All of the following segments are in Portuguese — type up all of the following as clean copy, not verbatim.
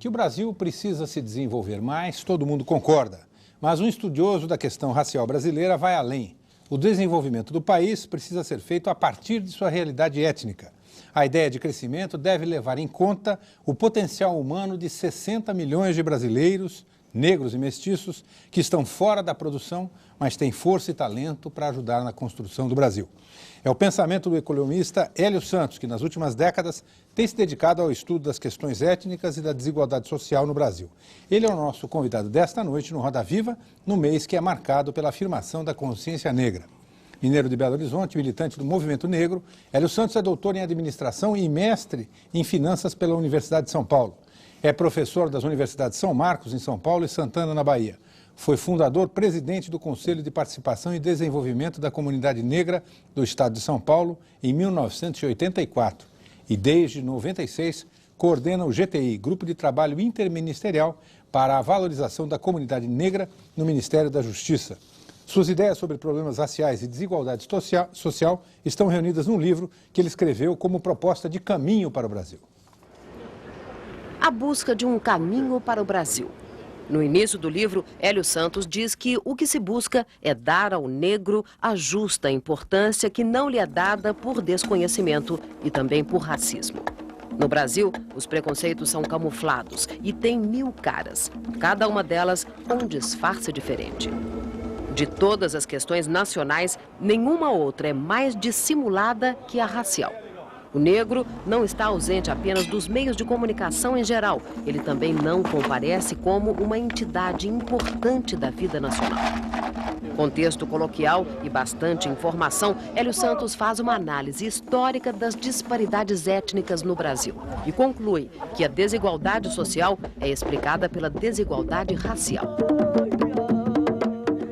Que o Brasil precisa se desenvolver mais, todo mundo concorda. Mas um estudioso da questão racial brasileira vai além. O desenvolvimento do país precisa ser feito a partir de sua realidade étnica. A ideia de crescimento deve levar em conta o potencial humano de 60 milhões de brasileiros, negros e mestiços, que estão fora da produção, mas têm força e talento para ajudar na construção do Brasil. É o pensamento do economista Hélio Santos, que nas últimas décadas tem se dedicado ao estudo das questões étnicas e da desigualdade social no Brasil. Ele é o nosso convidado desta noite no Roda Viva, no mês que é marcado pela afirmação da consciência negra. Mineiro de Belo Horizonte, militante do Movimento Negro, Hélio Santos é doutor em administração e mestre em finanças pela Universidade de São Paulo. É professor das universidades São Marcos, em São Paulo, e Santana, na Bahia. Foi fundador-presidente do Conselho de Participação e Desenvolvimento da Comunidade Negra do Estado de São Paulo em 1984. E desde 96 coordena o GTI, Grupo de Trabalho Interministerial para a Valorização da Comunidade Negra no Ministério da Justiça. Suas ideias sobre problemas raciais e desigualdade social estão reunidas num livro que ele escreveu como proposta de caminho para o Brasil. A busca de um caminho para o Brasil. No início do livro, Hélio Santos diz que o que se busca é dar ao negro a justa importância que não lhe é dada por desconhecimento e também por racismo. No Brasil, os preconceitos são camuflados e têm 1000 caras, cada uma delas com um disfarce diferente. De todas as questões nacionais, nenhuma outra é mais dissimulada que a racial. O negro não está ausente apenas dos meios de comunicação em geral. Ele também não comparece como uma entidade importante da vida nacional. Contexto coloquial e bastante informação, Hélio Santos faz uma análise histórica das disparidades étnicas no Brasil e conclui que a desigualdade social é explicada pela desigualdade racial.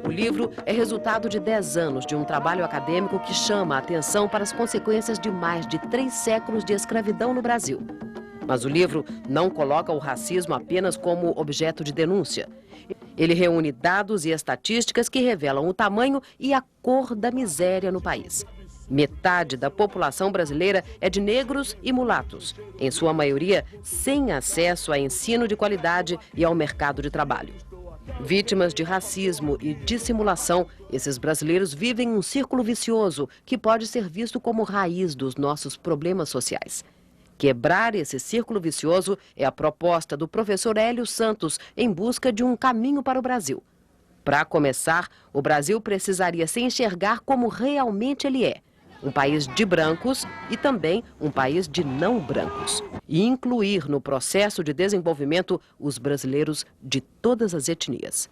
O livro é resultado de 10 anos de um trabalho acadêmico que chama a atenção para as consequências de mais de 3 séculos de escravidão no Brasil. Mas o livro não coloca o racismo apenas como objeto de denúncia. Ele reúne dados e estatísticas que revelam o tamanho e a cor da miséria no país. Metade da população brasileira é de negros e mulatos, em sua maioria sem acesso a ensino de qualidade e ao mercado de trabalho. Vítimas de racismo e dissimulação, esses brasileiros vivem um círculo vicioso que pode ser visto como raiz dos nossos problemas sociais. Quebrar esse círculo vicioso é a proposta do professor Hélio Santos em busca de um caminho para o Brasil. Para começar, o Brasil precisaria se enxergar como realmente ele é. Um país de brancos e também um país de não brancos. E incluir no processo de desenvolvimento os brasileiros de todas as etnias.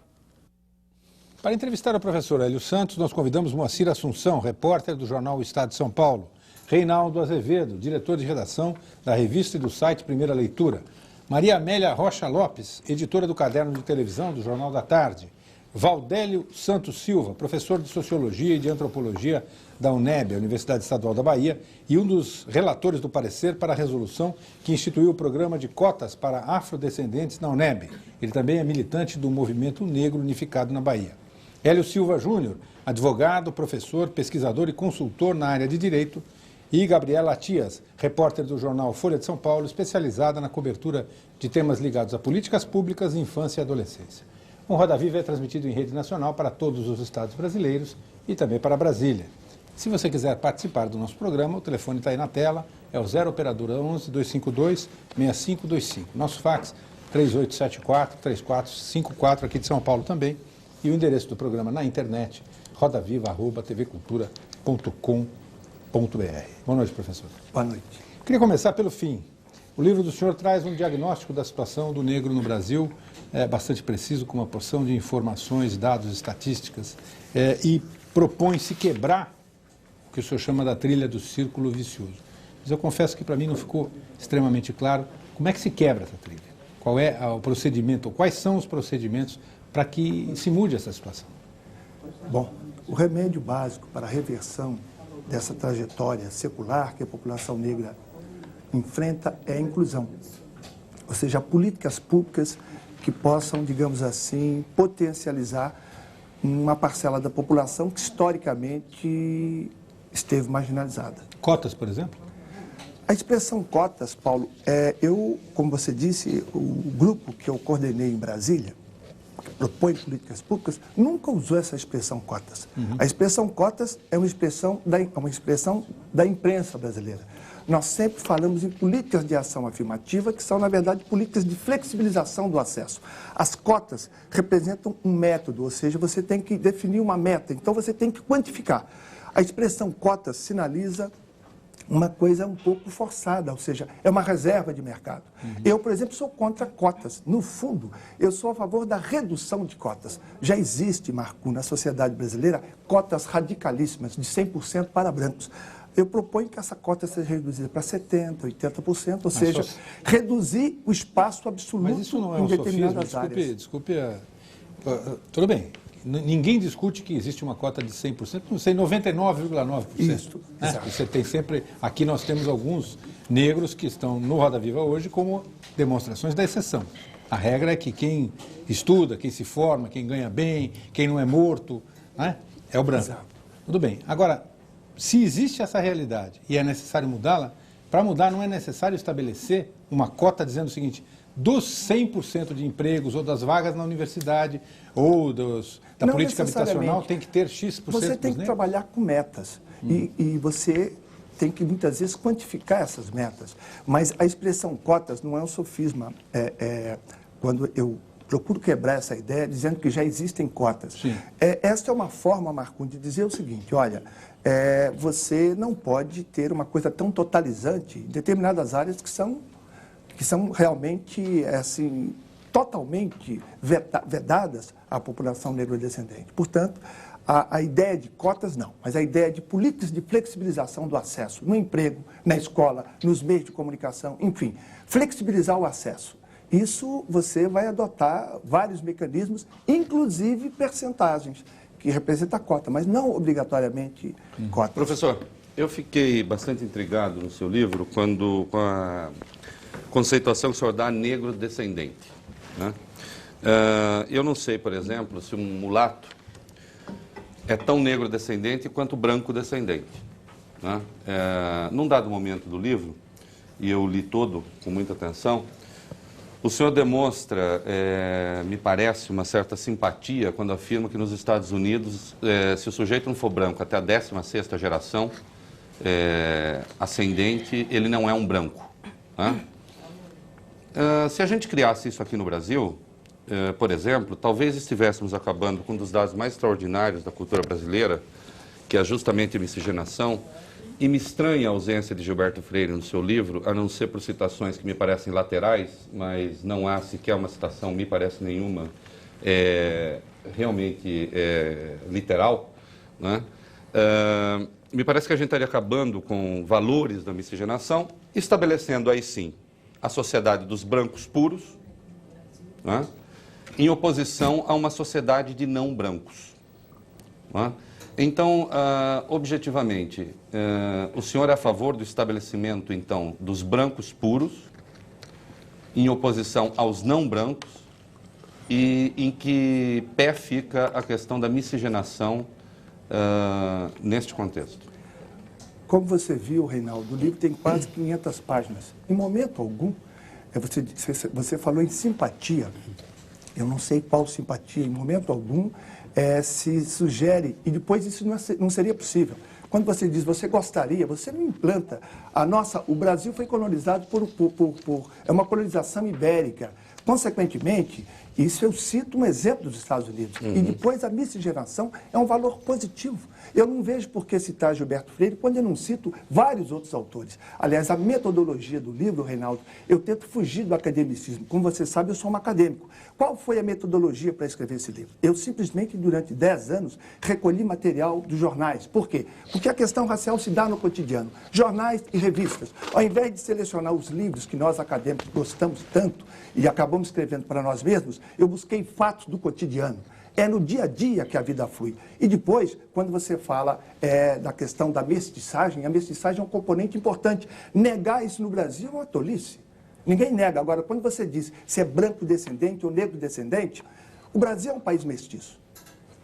Para entrevistar o professor Hélio Santos, nós convidamos Moacir Assunção, repórter do jornal O Estado de São Paulo, Reinaldo Azevedo, diretor de redação da revista e do site Primeira Leitura, Maria Amélia Rocha Lopes, editora do caderno de televisão do Jornal da Tarde, Valdélio Santos Silva, professor de Sociologia e de Antropologia da UNEB, a Universidade Estadual da Bahia, e um dos relatores do parecer para a resolução que instituiu o programa de cotas para afrodescendentes na UNEB. Ele também é militante do Movimento Negro Unificado na Bahia. Hélio Silva Júnior, advogado, professor, pesquisador e consultor na área de Direito, e Gabriela Atias, repórter do jornal Folha de São Paulo, especializada na cobertura de temas ligados a políticas públicas, infância e adolescência. O Roda Viva é transmitido em rede nacional para todos os estados brasileiros e também para Brasília. Se você quiser participar do nosso programa, o telefone está aí na tela, é o 0 operadora 11 252 6525. Nosso fax 3874-3454 aqui de São Paulo também. E o endereço do programa na internet, rodaviva@tvcultura.com.br. Boa noite, professor. Boa noite. Queria começar pelo fim. O livro do senhor traz um diagnóstico da situação do negro no Brasil, bastante preciso, com uma porção de informações, dados, estatísticas, e propõe-se quebrar o que o senhor chama da trilha do círculo vicioso. Mas eu confesso que para mim não ficou extremamente claro como é que se quebra essa trilha. Qual é o procedimento, ou quais são os procedimentos para que se mude essa situação? Bom, o remédio básico para a reversão dessa trajetória secular que a população negra enfrenta é a inclusão. Ou seja, políticas públicas que possam, digamos assim, potencializar uma parcela da população que historicamente esteve marginalizada. Cotas, por exemplo? A expressão cotas, Paulo, como você disse, o grupo que eu coordenei em Brasília, que propõe políticas públicas, nunca usou essa expressão cotas. A expressão cotas é uma expressão da imprensa brasileira. Nós sempre falamos em políticas de ação afirmativa, que são, na verdade, políticas de flexibilização do acesso. As cotas representam um método, ou seja, você tem que definir uma meta, então você tem que quantificar. A expressão cotas sinaliza uma coisa um pouco forçada, ou seja, é uma reserva de mercado. Eu, por exemplo, sou contra cotas. No fundo, eu sou a favor da redução de cotas. Já existe, Marco, na sociedade brasileira, cotas radicalíssimas, de 100% para brancos. Eu proponho que essa cota seja reduzida para 70%, 80%, ou seja, reduzir o espaço absoluto mas isso não é em um determinadas sofisma, áreas. Desculpe, tudo bem. Ninguém discute que existe uma cota de 100%, não sei, 99,9%. Isso, né? Você tem sempre... Aqui nós temos alguns negros que estão no Roda Viva hoje como demonstrações da exceção. A regra é que quem estuda, quem se forma, quem ganha bem, quem não é morto, né? É o branco. Exato. Tudo bem. Agora, se existe essa realidade e é necessário mudá-la, para mudar não é necessário estabelecer uma cota dizendo o seguinte: dos 100% de empregos ou das vagas na universidade ou da Não política necessariamente. habitacional tem que ter X%. Você tem que trabalhar com metas e você tem que muitas vezes quantificar essas metas. Mas a expressão cotas não é um sofisma. Quando eu procuro quebrar essa ideia dizendo que já existem cotas. Esta é uma forma, Marco, de dizer o seguinte: olha, você não pode ter uma coisa tão totalizante em determinadas áreas que são realmente, assim, totalmente vedadas à população negrodescendente. Portanto, a ideia de cotas não, mas a ideia de políticas de flexibilização do acesso no emprego, na escola, nos meios de comunicação, enfim, flexibilizar o acesso. Isso você vai adotar vários mecanismos, inclusive percentagens, que representa a cota, mas não obrigatoriamente cota. Professor, eu fiquei bastante intrigado no seu livro com a conceituação que o senhor dá negro descendente. Né? Eu não sei, por exemplo, se um mulato é tão negro descendente quanto branco descendente. Né? Num dado momento do livro, e eu li todo com muita atenção, o senhor demonstra, me parece, uma certa simpatia quando afirma que nos Estados Unidos, se o sujeito não for branco até a 16ª geração ascendente, ele não é um branco. Né? Se a gente criasse isso aqui no Brasil, por exemplo, talvez estivéssemos acabando com um dos dados mais extraordinários da cultura brasileira, que é justamente a miscigenação. E me estranha a ausência de Gilberto Freire no seu livro, a não ser por citações que me parecem laterais, mas não há sequer uma citação, me parece nenhuma, realmente literal. Né? Me parece que a gente estaria acabando com valores da miscigenação, estabelecendo aí sim a sociedade dos brancos puros, né? Em oposição a uma sociedade de não brancos. Né? Então, objetivamente, o senhor é a favor do estabelecimento, então, dos brancos puros, em oposição aos não brancos, e em que pé fica a questão da miscigenação neste contexto? Como você viu, Reinaldo, o livro tem quase 500 páginas. Em momento algum, você falou em simpatia. Eu não sei qual simpatia, em momento algum, se sugere, e depois isso não seria possível. Quando você diz você gostaria, você não implanta. O Brasil foi colonizado é uma colonização ibérica. Consequentemente, isso eu cito um exemplo dos Estados Unidos. E depois a miscigenação é um valor positivo. Eu não vejo por que citar Gilberto Freire quando eu não cito vários outros autores. Aliás, a metodologia do livro, Reinaldo, eu tento fugir do academicismo. Como você sabe, eu sou um acadêmico. Qual foi a metodologia para escrever esse livro? Eu simplesmente, durante 10 anos, recolhi material dos jornais. Por quê? Porque a questão racial se dá no cotidiano. Jornais e revistas. Ao invés de selecionar os livros que nós acadêmicos gostamos tanto e acabamos escrevendo para nós mesmos, eu busquei fatos do cotidiano. É no dia a dia que a vida flui. E depois, quando você fala da questão da mestiçagem, a mestiçagem é um componente importante. Negar isso no Brasil é uma tolice. Ninguém nega. Agora, quando você diz se é branco descendente ou negro descendente, o Brasil é um país mestiço.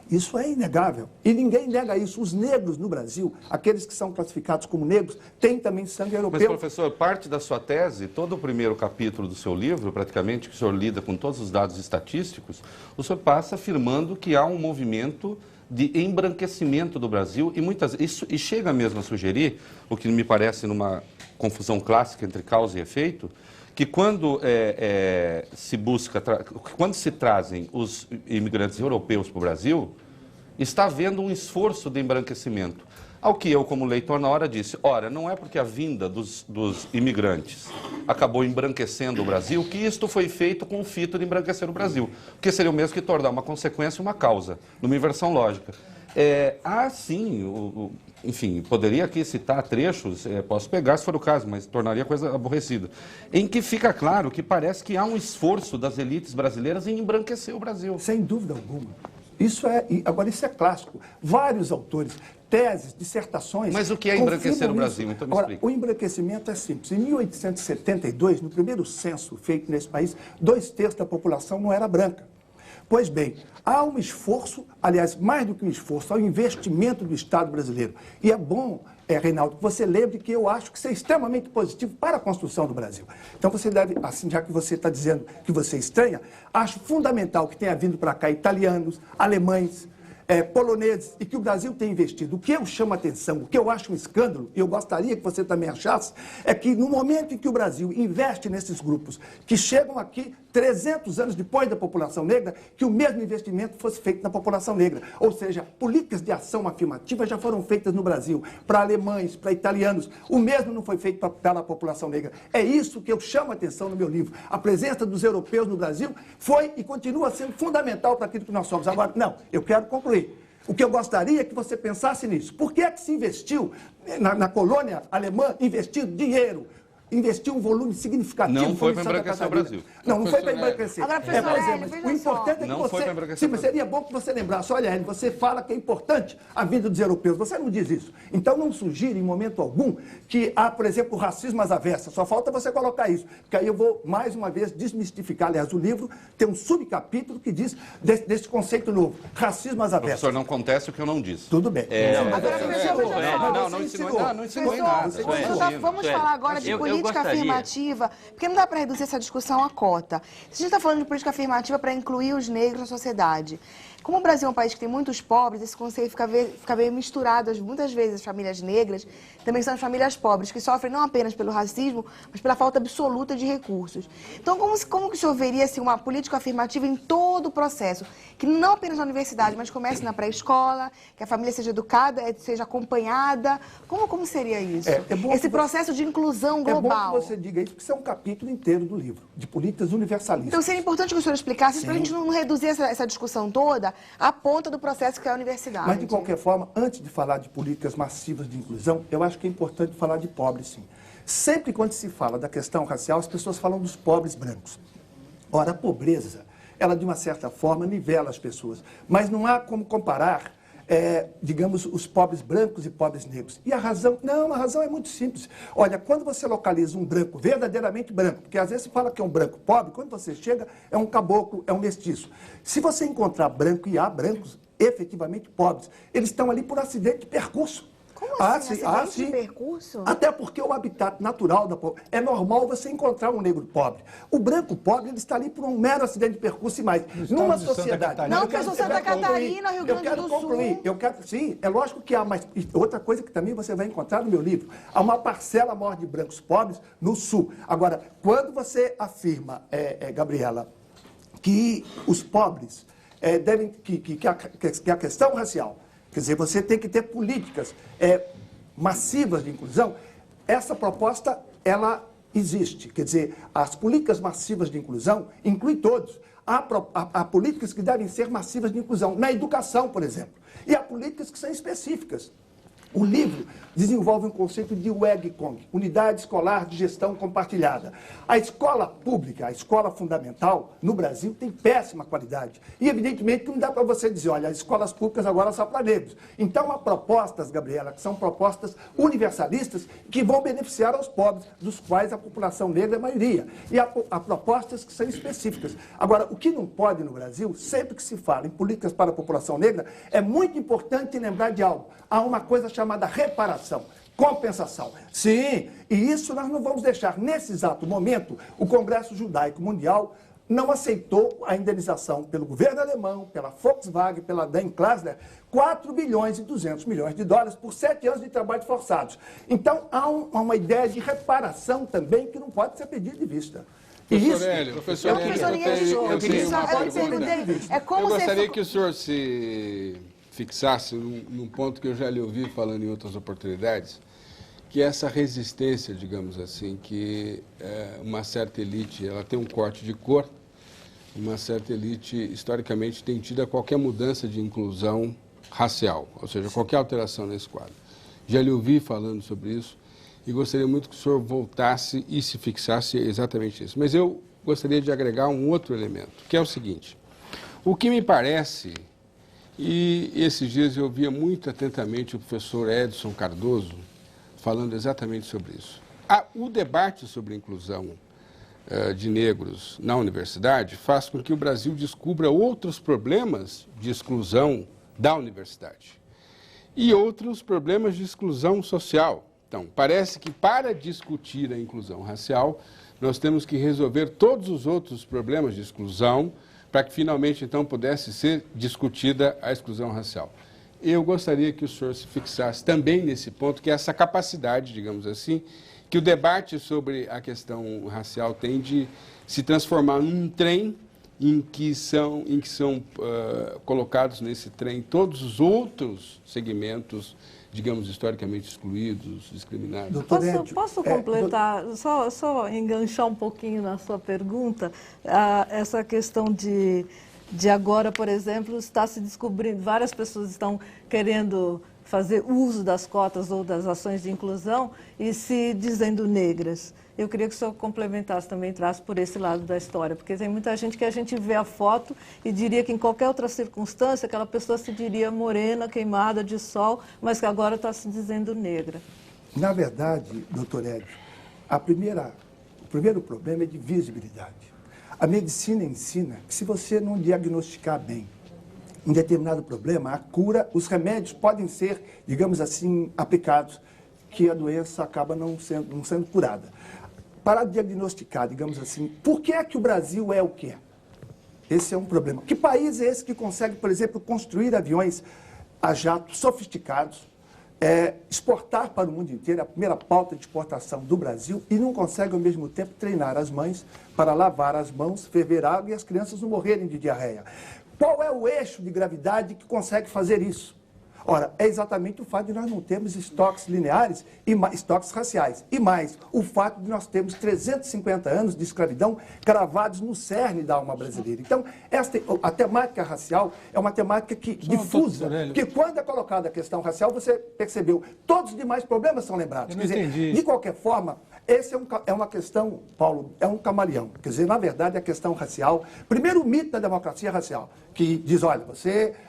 Isso é inegável. E ninguém nega isso. Os negros no Brasil, aqueles que são classificados como negros, têm também sangue europeu. Mas, professor, parte da sua tese, todo o primeiro capítulo do seu livro, praticamente, que o senhor lida com todos os dados estatísticos, o senhor passa afirmando que há um movimento de embranquecimento do Brasil e chega mesmo a sugerir, o que me parece numa confusão clássica entre causa e efeito, que quando quando se trazem os imigrantes europeus para o Brasil, está havendo um esforço de embranquecimento. Ao que eu, como leitor, na hora disse, ora, não é porque a vinda dos imigrantes acabou embranquecendo o Brasil que isto foi feito com o fito de embranquecer o Brasil, porque seria o mesmo que tornar uma consequência uma causa, numa inversão lógica. Enfim, poderia aqui citar trechos, posso pegar se for o caso, mas tornaria a coisa aborrecida, em que fica claro que parece que há um esforço das elites brasileiras em embranquecer o Brasil. Sem dúvida alguma. Agora, isso é clássico. Vários autores, teses, dissertações... Mas o que é embranquecer o Brasil? Então me explica. O embranquecimento é simples. Em 1872, no primeiro censo feito nesse país, 2/3 da população não era branca. Pois bem, há um esforço, aliás, mais do que um esforço, há um investimento do Estado brasileiro. E é bom, Reinaldo, que você lembre que eu acho que isso é extremamente positivo para a construção do Brasil. Então você deve, assim, já que você está dizendo que você estranha, acho fundamental que tenha vindo para cá italianos, alemães, poloneses, e que o Brasil tem investido. O que eu chamo a atenção, o que eu acho um escândalo, e eu gostaria que você também achasse, é que no momento em que o Brasil investe nesses grupos, que chegam aqui 300 anos depois da população negra, que o mesmo investimento fosse feito na população negra. Ou seja, políticas de ação afirmativa já foram feitas no Brasil, para alemães, para italianos. O mesmo não foi feito pela população negra. É isso que eu chamo a atenção no meu livro. A presença dos europeus no Brasil foi e continua sendo fundamental para aquilo que nós somos. Agora, não, eu quero concluir. O que eu gostaria é que você pensasse nisso. Por que é que se investiu na colônia alemã, investiu dinheiro, investiu um volume significativo? Não foi para embranquecer o Brasil. Não foi para embranquecer. Agora, professor Hélio, o importante é que não foi para embranquecer o Brasil. Seria bom que você lembrasse. Olha, Hélio, você fala que é importante a vinda dos europeus. Você não diz isso. Então não sugire em momento algum que há, por exemplo, o racismo às avessas. Só falta você colocar isso. Porque aí eu vou, mais uma vez, desmistificar. Aliás, o livro tem um subcapítulo que diz desse conceito novo. Racismo às avessas. Professor, não acontece o que eu não disse. Tudo bem. Agora, professor, não ensinou em nada. Vamos falar agora de política afirmativa, porque não dá para reduzir essa discussão à cota. Se a gente está falando de política afirmativa para incluir os negros na sociedade, como o Brasil é um país que tem muitos pobres, esse conceito fica meio misturado. Muitas vezes as famílias negras também são as famílias pobres, que sofrem não apenas pelo racismo, mas pela falta absoluta de recursos. Então, como que o senhor veria assim, uma política afirmativa em todo o processo? Que não apenas na universidade, mas comece na pré-escola, que a família seja educada, seja acompanhada. Como seria isso? Esse processo de inclusão global. É bom que você diga isso, porque isso é um capítulo inteiro do livro, de políticas universalistas. Então, seria importante que o senhor explicasse isso, para a gente não reduzir essa discussão toda à ponta do processo que é a universidade. Mas, de qualquer forma, antes de falar de políticas massivas de inclusão, eu acho que é importante falar de pobres, sim. Sempre quando se fala da questão racial, as pessoas falam dos pobres brancos. Ora, a pobreza, ela, de uma certa forma, nivela as pessoas. Mas não há como comparar, digamos, os pobres brancos e pobres negros. E a razão? Não, a razão é muito simples. Olha, quando você localiza um branco verdadeiramente branco, porque às vezes se fala que é um branco pobre, quando você chega, é um caboclo, é um mestiço. Se você encontrar branco, e há brancos efetivamente pobres, eles estão ali por acidente de percurso. Como assim? Acidente de percurso? Até porque o habitat natural da pobreza. É normal você encontrar um negro pobre. O branco pobre, ele está ali por um mero acidente de percurso e mais. Numa sociedade... Não, porque eu sou Santa Catarina, Rio Grande do Sul. Sim, é lógico que há mais... Outra coisa que também você vai encontrar no meu livro, há uma parcela maior de brancos pobres no Sul. Agora, quando você afirma, Gabriela, que os pobres devem... que a questão racial... Quer dizer, você tem que ter políticas massivas de inclusão. Essa proposta, ela existe. Quer dizer, as políticas massivas de inclusão incluem todos. Há políticas que devem ser massivas de inclusão, na educação, por exemplo. E há políticas que são específicas. O livro desenvolve um conceito de UEG-CONG, Unidade Escolar de Gestão Compartilhada. A escola pública, a escola fundamental, no Brasil, tem péssima qualidade. E, evidentemente, que não dá para você dizer, olha, as escolas públicas agora são para negros. Então, há propostas, Gabriela, que são propostas universalistas que vão beneficiar aos pobres, dos quais a população negra é a maioria. E há propostas que são específicas. Agora, o que não pode no Brasil, sempre que se fala em políticas para a população negra, é muito importante lembrar de algo. Há uma coisa chamada reparação, compensação. Sim, e isso nós não vamos deixar. Nesse exato momento, o Congresso Judaico Mundial não aceitou a indenização pelo governo alemão, pela Volkswagen, pela Daimler, 4 bilhões e 200 milhões de dólares por 7 anos de trabalho forçados. Então, há uma ideia de reparação também que não pode ser perdida de vista. Professor Hélio, eu gostaria que o senhor se fixasse num ponto que eu já lhe ouvi falando em outras oportunidades, que é essa resistência, digamos assim, que uma certa elite, ela tem um corte de cor, uma certa elite, historicamente, tem tido a qualquer mudança de inclusão racial, ou seja, qualquer alteração nesse quadro. Já lhe ouvi falando sobre isso e gostaria muito que o senhor voltasse e se fixasse exatamente nisso. Mas eu gostaria de agregar um outro elemento, que é o seguinte. O que me parece, e esses dias eu ouvia muito atentamente o professor Edson Cardoso falando exatamente sobre isso. O debate sobre a inclusão de negros na universidade faz com que o Brasil descubra outros problemas de exclusão da universidade e outros problemas de exclusão social. Então, parece que para discutir a inclusão racial, nós temos que resolver todos os outros problemas de exclusão para que finalmente, então, pudesse ser discutida a exclusão racial. Eu gostaria que o senhor se fixasse também nesse ponto, que é essa capacidade, digamos assim, que o debate sobre a questão racial tem de se transformar num trem em que são colocados nesse trem todos os outros segmentos, digamos, historicamente excluídos, discriminados. Posso completar, só enganchar um pouquinho na sua pergunta, essa questão de agora, por exemplo, está se descobrindo, várias pessoas estão querendo fazer uso das cotas ou das ações de inclusão e se dizendo negras. Eu queria que o senhor complementasse também, entrasse por esse lado da história, porque tem muita gente que a gente vê a foto e diria que em qualquer outra circunstância aquela pessoa se diria morena, queimada de sol, mas que agora está se dizendo negra. Na verdade, doutor Hélio, o primeiro problema é de visibilidade. A medicina ensina que se você não diagnosticar bem um determinado problema, a cura, os remédios podem ser, digamos assim, aplicados, que a doença acaba não sendo curada. Para diagnosticar, digamos assim, por que é que o Brasil é o que é? Esse é um problema. Que país é esse que consegue, por exemplo, construir aviões a jato sofisticados, exportar para o mundo inteiro, a primeira pauta de exportação do Brasil, e não consegue, ao mesmo tempo, treinar as mães para lavar as mãos, ferver água e as crianças não morrerem de diarreia? Qual é o eixo de gravidade que consegue fazer isso? Ora, é exatamente o fato de nós não termos estoques lineares e estoques raciais. E mais, o fato de nós termos 350 anos de escravidão cravados no cerne da alma brasileira. Então, a temática racial é uma temática que difusa, porque quando é colocada a questão racial, você percebeu, todos os demais problemas são lembrados. Quer dizer, de qualquer forma, essa é uma questão, Paulo, é um camaleão. Quer dizer, na verdade, a questão racial, primeiro o mito da democracia racial, que diz, olha,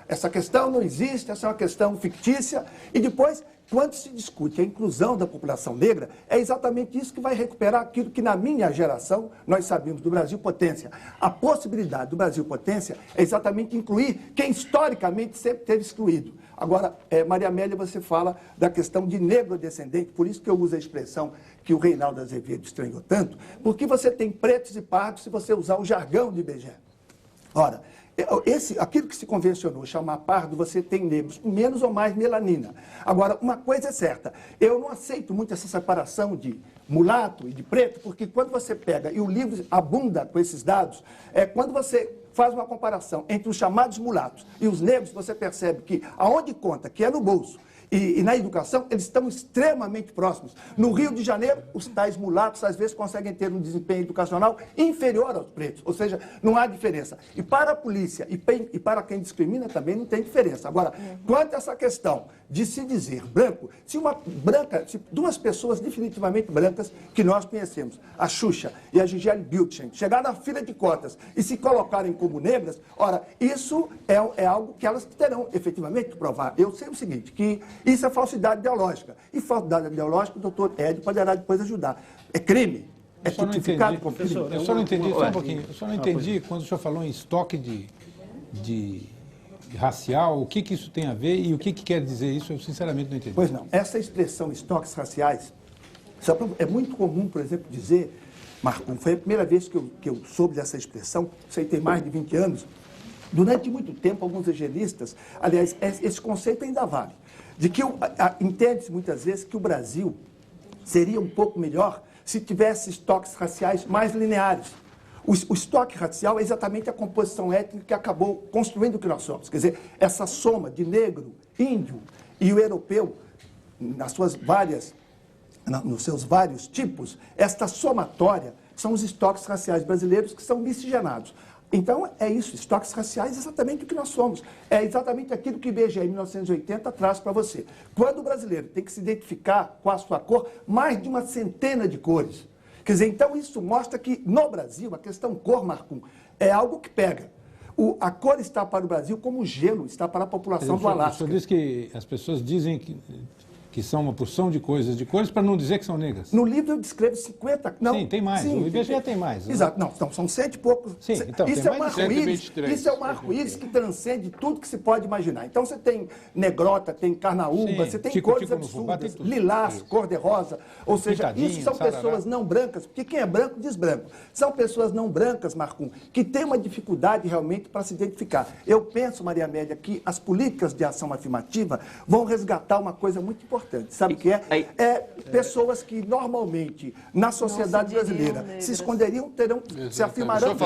essa questão não existe, essa é uma questão fictícia, e depois, quando se discute a inclusão da população negra, é exatamente isso que vai recuperar aquilo que na minha geração nós sabíamos do Brasil Potência. A possibilidade do Brasil Potência é exatamente incluir quem historicamente sempre teve excluído. Agora, Maria Amélia, você fala da questão de negro-descendente, por isso que eu uso a expressão que o Reinaldo Azevedo estranhou tanto, porque você tem pretos e pardos se você usar o jargão de IBGE. Ora, aquilo que se convencionou chamar pardo, você tem negros com menos ou mais melanina. Agora, uma coisa é certa, eu não aceito muito essa separação de mulato e de preto, porque quando você pega, e o livro abunda com esses dados, quando você faz uma comparação entre os chamados mulatos e os negros, você percebe que aonde conta, que é no bolso, e na educação, eles estão extremamente próximos. No Rio de Janeiro, os tais mulatos, às vezes, conseguem ter um desempenho educacional inferior aos pretos, ou seja, não há diferença. E para a polícia e para quem discrimina também não tem diferença. Agora, quanto a essa questão de se dizer branco, se duas pessoas definitivamente brancas que nós conhecemos, a Xuxa e a Gisele Bündchen, chegar na fila de cotas e se colocarem como negras, ora, isso é algo que elas terão efetivamente que provar. Eu sei o seguinte, que isso é falsidade ideológica. E falsidade ideológica, o doutor Ed poderá depois ajudar. É crime. É tipificado como crime. Eu só não entendi, só um pouquinho. Eu só não entendi quando o senhor falou em estoque de racial, o que isso tem a ver e o que quer dizer isso, eu sinceramente não entendi. Pois não. Essa expressão estoques raciais, é muito comum, por exemplo, dizer, Marco, foi a primeira vez que eu soube dessa expressão, isso aí tem mais de 20 anos. Durante muito tempo, alguns higienistas, aliás, esse conceito ainda vale, de que entende-se muitas vezes que o Brasil seria um pouco melhor se tivesse estoques raciais mais lineares. O estoque racial é exatamente a composição étnica que acabou construindo o que nós somos. Quer dizer, essa soma de negro, índio e o europeu, nos seus vários tipos, esta somatória são os estoques raciais brasileiros que são miscigenados. Então, é isso, estoques raciais é exatamente o que nós somos. É exatamente aquilo que o IBGE em 1980 traz para você. Quando o brasileiro tem que se identificar com a sua cor, mais de uma centena de cores. Quer dizer, então isso mostra que no Brasil, a questão cor, Marcum, é algo que pega. A cor está para o Brasil como o gelo está para a população do Alasca. O senhor diz que as pessoas dizem que são uma porção de cores para não dizer que são negras. No livro eu descrevo 50... Não, sim, tem mais. Sim, o IBGE tem mais. Exato. Não, são 100 e poucos. Sim, então, isso é um arco-íris que transcende tudo que se pode imaginar. Então você tem negrota, tem carnaúba, você tem cores absurdas, lilás, cor-de-rosa. Ou seja, isso são pessoas não brancas, porque quem é branco diz branco. São pessoas não brancas, Marcum, que têm uma dificuldade realmente para se identificar. Eu penso, Maria Amélia, que as políticas de ação afirmativa vão resgatar uma coisa muito importante. Sabe o que é? Pessoas que normalmente, na sociedade brasileira, se esconderiam, se afirmarão. Tem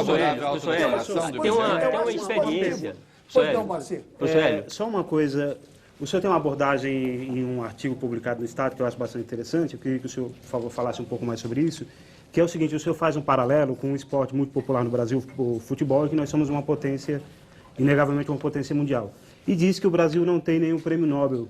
uma experiência. Só uma coisa. O senhor tem uma abordagem em um artigo publicado no Estado que eu acho bastante interessante. Eu queria que o senhor, por favor, falasse um pouco mais sobre isso. Que é o seguinte, o senhor faz um paralelo com um esporte muito popular no Brasil, o futebol, e que nós somos uma potência, inegavelmente uma potência mundial. E diz que o Brasil não tem nenhum prêmio Nobel,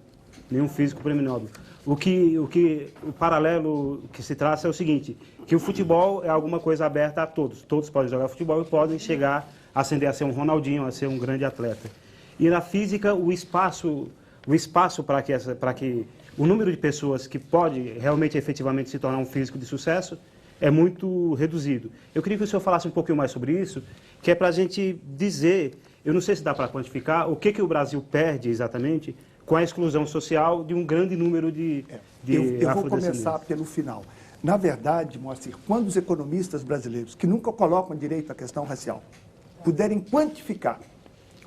nenhum físico prêmio Nobel. O paralelo que se traça é o seguinte, que o futebol é alguma coisa aberta a todos. Todos podem jogar futebol e podem chegar a ascender a ser um Ronaldinho, a ser um grande atleta. E na física, o espaço para que o número de pessoas que pode realmente, efetivamente, se tornar um físico de sucesso é muito reduzido. Eu queria que o senhor falasse um pouquinho mais sobre isso, que é para a gente dizer, eu não sei se dá para quantificar, o que o Brasil perde exatamente com a exclusão social de um grande número de eu vou começar pelo final. Na verdade, Moacir, quando os economistas brasileiros, que nunca colocam direito à questão racial, puderem quantificar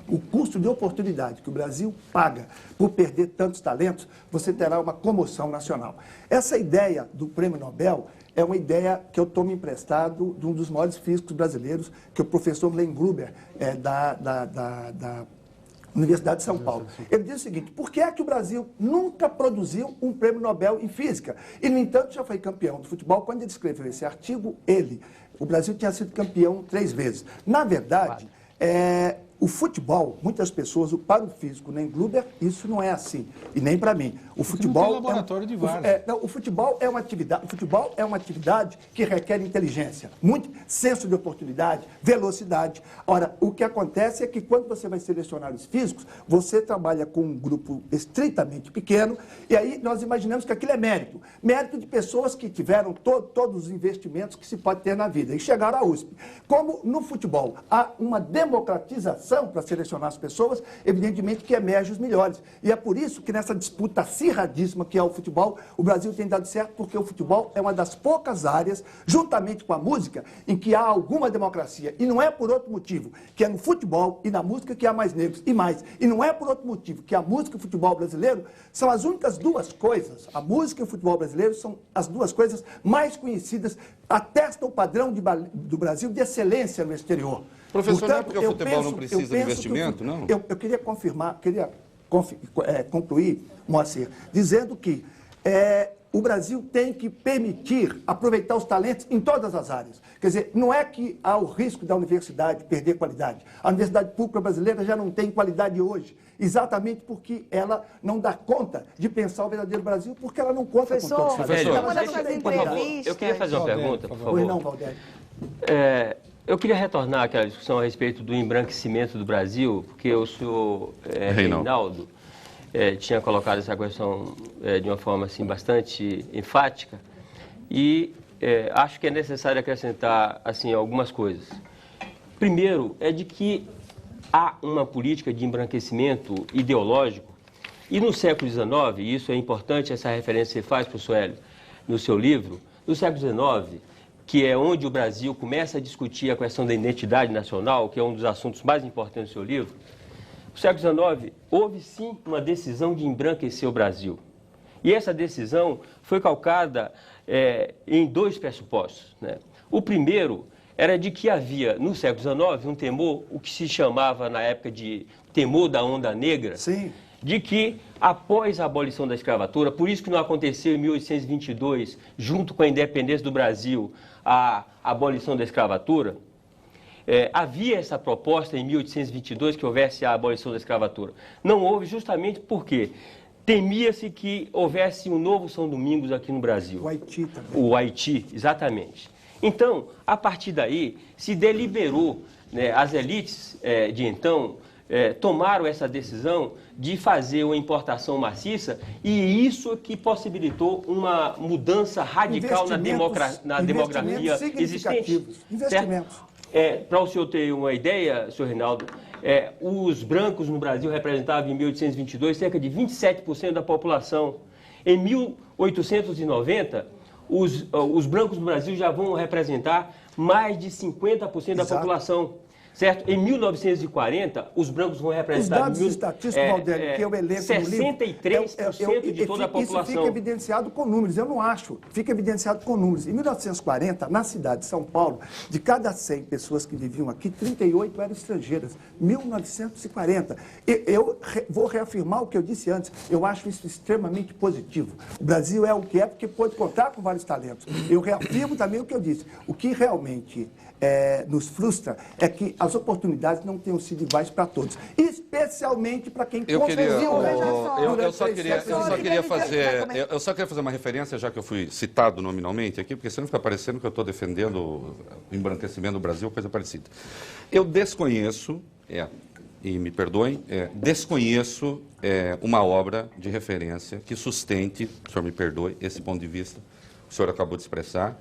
o custo de oportunidade que o Brasil paga por perder tantos talentos, você terá uma comoção nacional. Essa ideia do Prêmio Nobel é uma ideia que eu tomo emprestado de um dos maiores físicos brasileiros, que é o professor Glenn Gruber, da Universidade de São Paulo. Ele diz o seguinte, por que é que o Brasil nunca produziu um prêmio Nobel em física? E, no entanto, já foi campeão do futebol. Quando ele escreveu esse artigo, o Brasil tinha sido campeão 3 vezes. Na verdade, o futebol, muitas pessoas, para o físico, nem Gruber, isso não é assim. E nem para mim. O futebol não tem laboratório de várzea. O futebol é uma atividade que requer inteligência, muito senso de oportunidade, velocidade. Ora, o que acontece é que quando você vai selecionar os físicos, você trabalha com um grupo estritamente pequeno, e aí nós imaginamos que aquilo é mérito. Mérito de pessoas que tiveram todos os investimentos que se pode ter na vida e chegaram à USP. Como no futebol há uma democratização para selecionar as pessoas, evidentemente que emerge os melhores. E é por isso que nessa disputa acirradíssima que é o futebol, o Brasil tem dado certo, porque o futebol é uma das poucas áreas, juntamente com a música, em que há alguma democracia. E não é por outro motivo, que é no futebol e na música que há mais negros. E mais, e não é por outro motivo, que a música e o futebol brasileiro são as únicas duas coisas, a música e o futebol brasileiro são as duas coisas mais conhecidas, atestam o padrão do Brasil de excelência no exterior. Professor, portanto, não é porque o futebol não precisa de investimento, não? Eu queria confirmar, queria concluir, Moacir, dizendo que o Brasil tem que permitir aproveitar os talentos em todas as áreas. Quer dizer, não é que há o risco da universidade perder qualidade. A universidade pública brasileira já não tem qualidade hoje, exatamente porque ela não dá conta de pensar o verdadeiro Brasil, porque ela não conta com todos os talentos. Eu queria fazer uma pergunta, por favor. Pois não, Valdério. Eu queria retornar àquela discussão a respeito do embranquecimento do Brasil, porque o senhor Reinaldo tinha colocado essa questão de uma forma assim, bastante enfática e acho que é necessário acrescentar assim, algumas coisas. Primeiro, é de que há uma política de embranquecimento ideológico e no século XIX, e isso é importante, essa referência que você faz, professor Hélio, no seu livro, no século XIX, que é onde o Brasil começa a discutir a questão da identidade nacional, que é um dos assuntos mais importantes do seu livro, no século XIX, houve sim uma decisão de embranquecer o Brasil. E essa decisão foi calcada em dois pressupostos, né? O primeiro era de que havia, no século XIX, um temor, o que se chamava na época de temor da onda negra, sim, de que após a abolição da escravatura, por isso que não aconteceu em 1822, junto com a independência do Brasil, a abolição da escravatura, havia essa proposta em 1822 que houvesse a abolição da escravatura. Não houve justamente porque temia-se que houvesse um novo São Domingos aqui no Brasil. O Haiti também. O Haiti, exatamente. Então, a partir daí, se deliberou, né, as elites de então tomaram essa decisão de fazer uma importação maciça e isso que possibilitou uma mudança radical na demografia existente. Investimentos. Para o senhor ter uma ideia, senhor Reinaldo, os brancos no Brasil representavam em 1822 cerca de 27% da população. Em 1890, os brancos no Brasil já vão representar mais de 50% da população. Certo? Em 1940, os brancos vão representar... Os dados estatísticos, Valdério, que eu elenco no livro... 63% de toda a população. Isso fica evidenciado com números, eu não acho. Fica evidenciado com números. Em 1940, na cidade de São Paulo, de cada 100 pessoas que viviam aqui, 38 eram estrangeiras. 1940. Eu vou reafirmar o que eu disse antes. Eu acho isso extremamente positivo. O Brasil é o que é porque pode contar com vários talentos. Eu reafirmo também o que eu disse. O que realmente nos frustra é que as oportunidades não tenham sido iguais para todos, especialmente para quem conseguiu. Eu só queria fazer uma referência, já que eu fui citado nominalmente aqui, porque senão fica parecendo que eu estou defendendo o embranquecimento do Brasil, coisa parecida. Eu desconheço, e me perdoem, desconheço uma obra de referência que sustente, o senhor me perdoe, esse ponto de vista que o senhor acabou de expressar,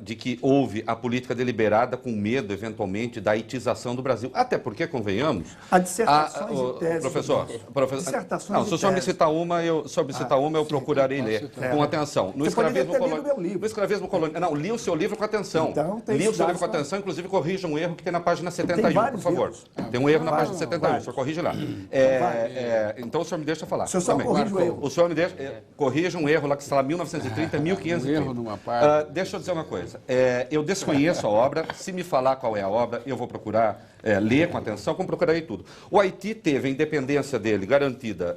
de que houve a política deliberada com medo, eventualmente, da haitização do Brasil. Até porque, convenhamos... A dissertações e teses... Professor, dissertações não, se o senhor me citar uma, eu procurarei ler com atenção. No escravismo colonial... Não, li o seu livro com atenção. Então, li o seu livro com atenção, inclusive corrija um erro que tem na página 71, por favor. Tem um erro na página 71, o senhor corrige lá. Então, o senhor me deixa falar. O senhor só corrige o erro. O senhor me deixa... Corrija um erro lá que está lá 1930, 1530. Um erro numa parte... Deixa eu dizer uma coisa. Eu desconheço a obra. Se me falar qual é a obra, eu vou procurar ler com atenção, como procurarei tudo. O Haiti teve a independência dele garantida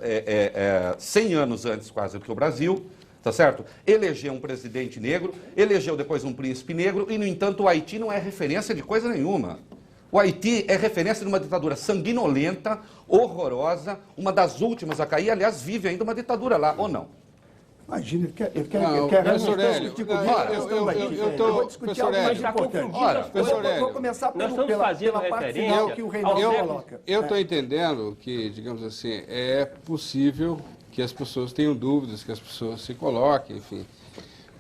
100 anos antes quase do que o Brasil, tá certo? Elegeu um presidente negro, elegeu depois um príncipe negro e, no entanto, o Haiti não é referência de coisa nenhuma. O Haiti é referência de uma ditadura sanguinolenta, horrorosa, uma das últimas a cair. Aliás, vive ainda uma ditadura lá, ou não? Imagina, ele quer professor Hélio, eu vou discutir algo mais importante. Eu vou começar pela parte final que o Reinaldo coloca. Eu estou entendendo que, digamos assim, é possível que as pessoas tenham dúvidas, que as pessoas se coloquem, enfim,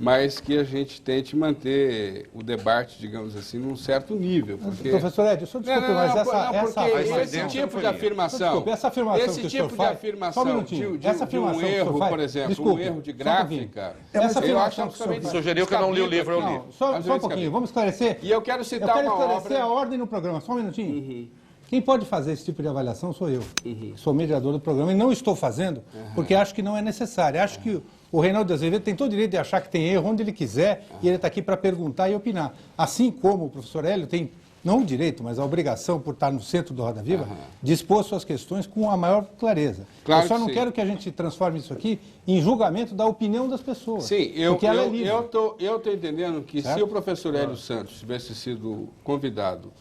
mas que a gente tente manter o debate, digamos assim, num certo nível. Porque... Professor Ed, só desculpe, mas esse tipo de afirmação... Desculpe, essa afirmação esse que o tipo senhor de faz... afirmação de um erro, por exemplo, desculpe, um erro de gráfica... eu acho absolutamente... Sugeriu que eu não li o livro, eu li. Só um pouquinho, vamos esclarecer. E eu quero citar uma obra... a ordem no programa, só um minutinho. Quem pode fazer esse tipo de avaliação sou eu. Sou mediador do programa e não estou fazendo porque acho que não é necessário. Acho que o Reinaldo Azevedo tem todo o direito de achar que tem erro onde ele quiser e ele está aqui para perguntar e opinar. Assim como o professor Hélio tem não o direito, mas a obrigação, por estar no centro do Roda Viva, de expor suas questões com a maior clareza. Claro, eu só não quero que a gente transforme isso aqui em julgamento da opinião das pessoas. Sim, eu estou entendendo que certo? Se o professor Hélio Santos tivesse sido convidado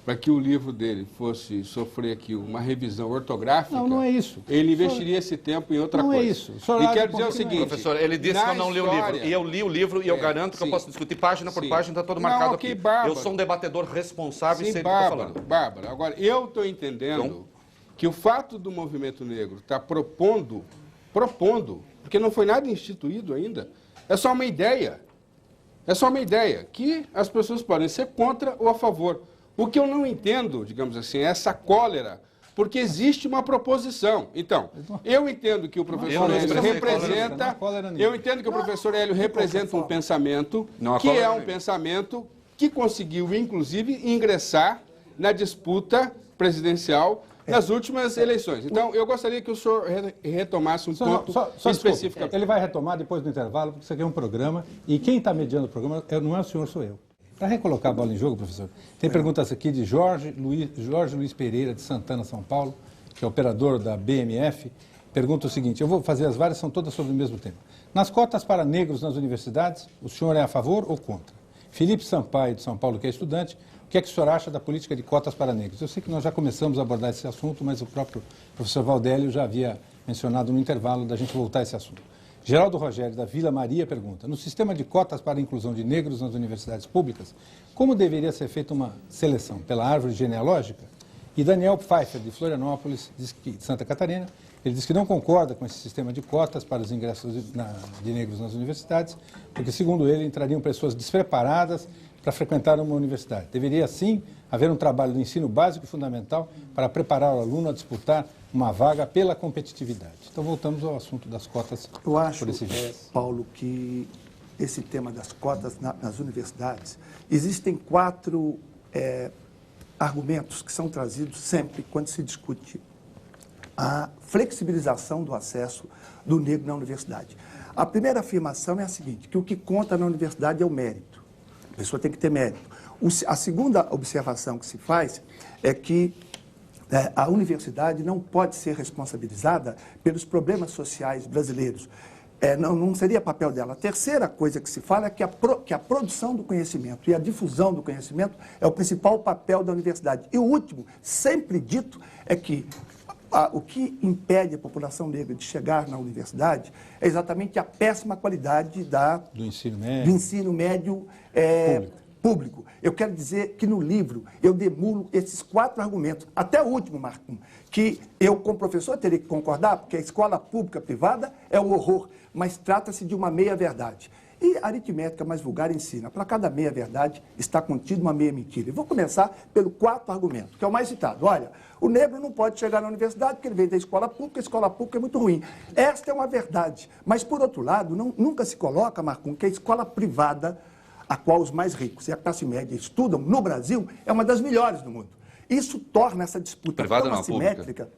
para que o livro dele fosse sofrer aqui uma revisão ortográfica... Não é isso. Ele investiria esse tempo em outra coisa. Não é isso. E quero dizer o seguinte... Professor, ele disse que eu não li o livro. E eu li o livro e eu garanto que eu posso discutir página por página, está todo marcado aqui. Bárbara. Eu sou um debatedor responsável e sei do que Bárbara, estou falando. Bárbara, agora, eu estou entendendo que o fato do movimento negro estar propondo, porque não foi nada instituído ainda, é só uma ideia. É só uma ideia, que as pessoas podem ser contra ou a favor. O que eu não entendo, digamos assim, é essa cólera, porque existe uma proposição. Então, eu entendo que o professor Hélio representa... Eu entendo que o professor Hélio representa um pensamento que é um pensamento que conseguiu, inclusive, ingressar na disputa presidencial nas últimas eleições. Então, eu gostaria que o senhor retomasse um ponto específico. Ele vai retomar depois do intervalo, porque isso aqui é um programa, e quem está mediando o programa não é o senhor, sou eu. Para recolocar a bola em jogo, professor, tem perguntas aqui de Jorge Luiz Pereira, de Santana, São Paulo, que é operador da BMF. Pergunta o seguinte, eu vou fazer as várias, são todas sobre o mesmo tema. Nas cotas para negros nas universidades, o senhor é a favor ou contra? Felipe Sampaio, de São Paulo, que é estudante, o que é que o senhor acha da política de cotas para negros? Eu sei que nós já começamos a abordar esse assunto, mas o próprio professor Valdélio já havia mencionado no intervalo da gente voltar a esse assunto. Geraldo Rogério, da Vila Maria, pergunta, no sistema de cotas para a inclusão de negros nas universidades públicas, como deveria ser feita uma seleção? Pela árvore genealógica? E Daniel Pfeiffer, de Florianópolis, de Santa Catarina, ele diz que não concorda com esse sistema de cotas para os ingressos de negros nas universidades, porque, segundo ele, entrariam pessoas despreparadas para frequentar uma universidade. Deveria, sim, haver um trabalho do ensino básico e fundamental para preparar o aluno a disputar uma vaga pela competitividade. Então, voltamos ao assunto das cotas. Eu acho, Paulo, que esse tema das cotas nas universidades, existem 4 argumentos que são trazidos sempre quando se discute a flexibilização do acesso do negro na universidade. A primeira afirmação é a seguinte, que o que conta na universidade é o mérito. A pessoa tem que ter mérito. A segunda observação que se faz é que a universidade não pode ser responsabilizada pelos problemas sociais brasileiros. Não seria papel dela. A terceira coisa que se fala é que a produção do conhecimento e a difusão do conhecimento é o principal papel da universidade. E o último, sempre dito, é que o que impede a população negra de chegar na universidade é exatamente a péssima qualidade do ensino médio público. Eu quero dizer que no livro eu demulo esses 4 argumentos, até o último, Marcos, que eu, como professor, teria que concordar, porque a escola pública privada é um horror, mas trata-se de uma meia-verdade. E a aritmética mais vulgar ensina, para cada meia-verdade está contida uma meia-mentira. Eu vou começar pelo 4º argumento, que é o mais citado. Olha, o negro não pode chegar na universidade porque ele vem da escola pública, a escola pública é muito ruim. Esta é uma verdade. Mas, por outro lado, nunca se coloca, Marcos, que a escola privada, a qual os mais ricos e a classe média estudam no Brasil, é uma das melhores do mundo. Isso torna essa disputa tão assimétrica.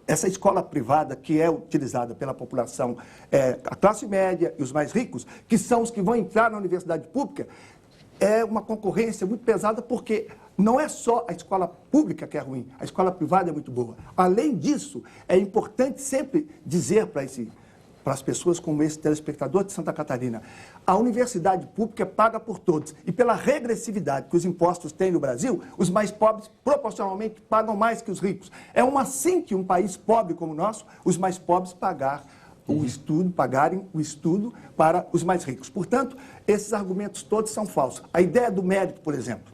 Essa escola privada que é utilizada pela população, a classe média e os mais ricos, que são os que vão entrar na universidade pública, é uma concorrência muito pesada, porque não é só a escola pública que é ruim, a escola privada é muito boa. Além disso, é importante sempre dizer para as pessoas como esse telespectador de Santa Catarina, a universidade pública é paga por todos. E pela regressividade que os impostos têm no Brasil, os mais pobres proporcionalmente pagam mais que os ricos. É assim que um país pobre como o nosso, os mais pobres pagarem o estudo para os mais ricos. Portanto, esses argumentos todos são falsos. A ideia do mérito, por exemplo.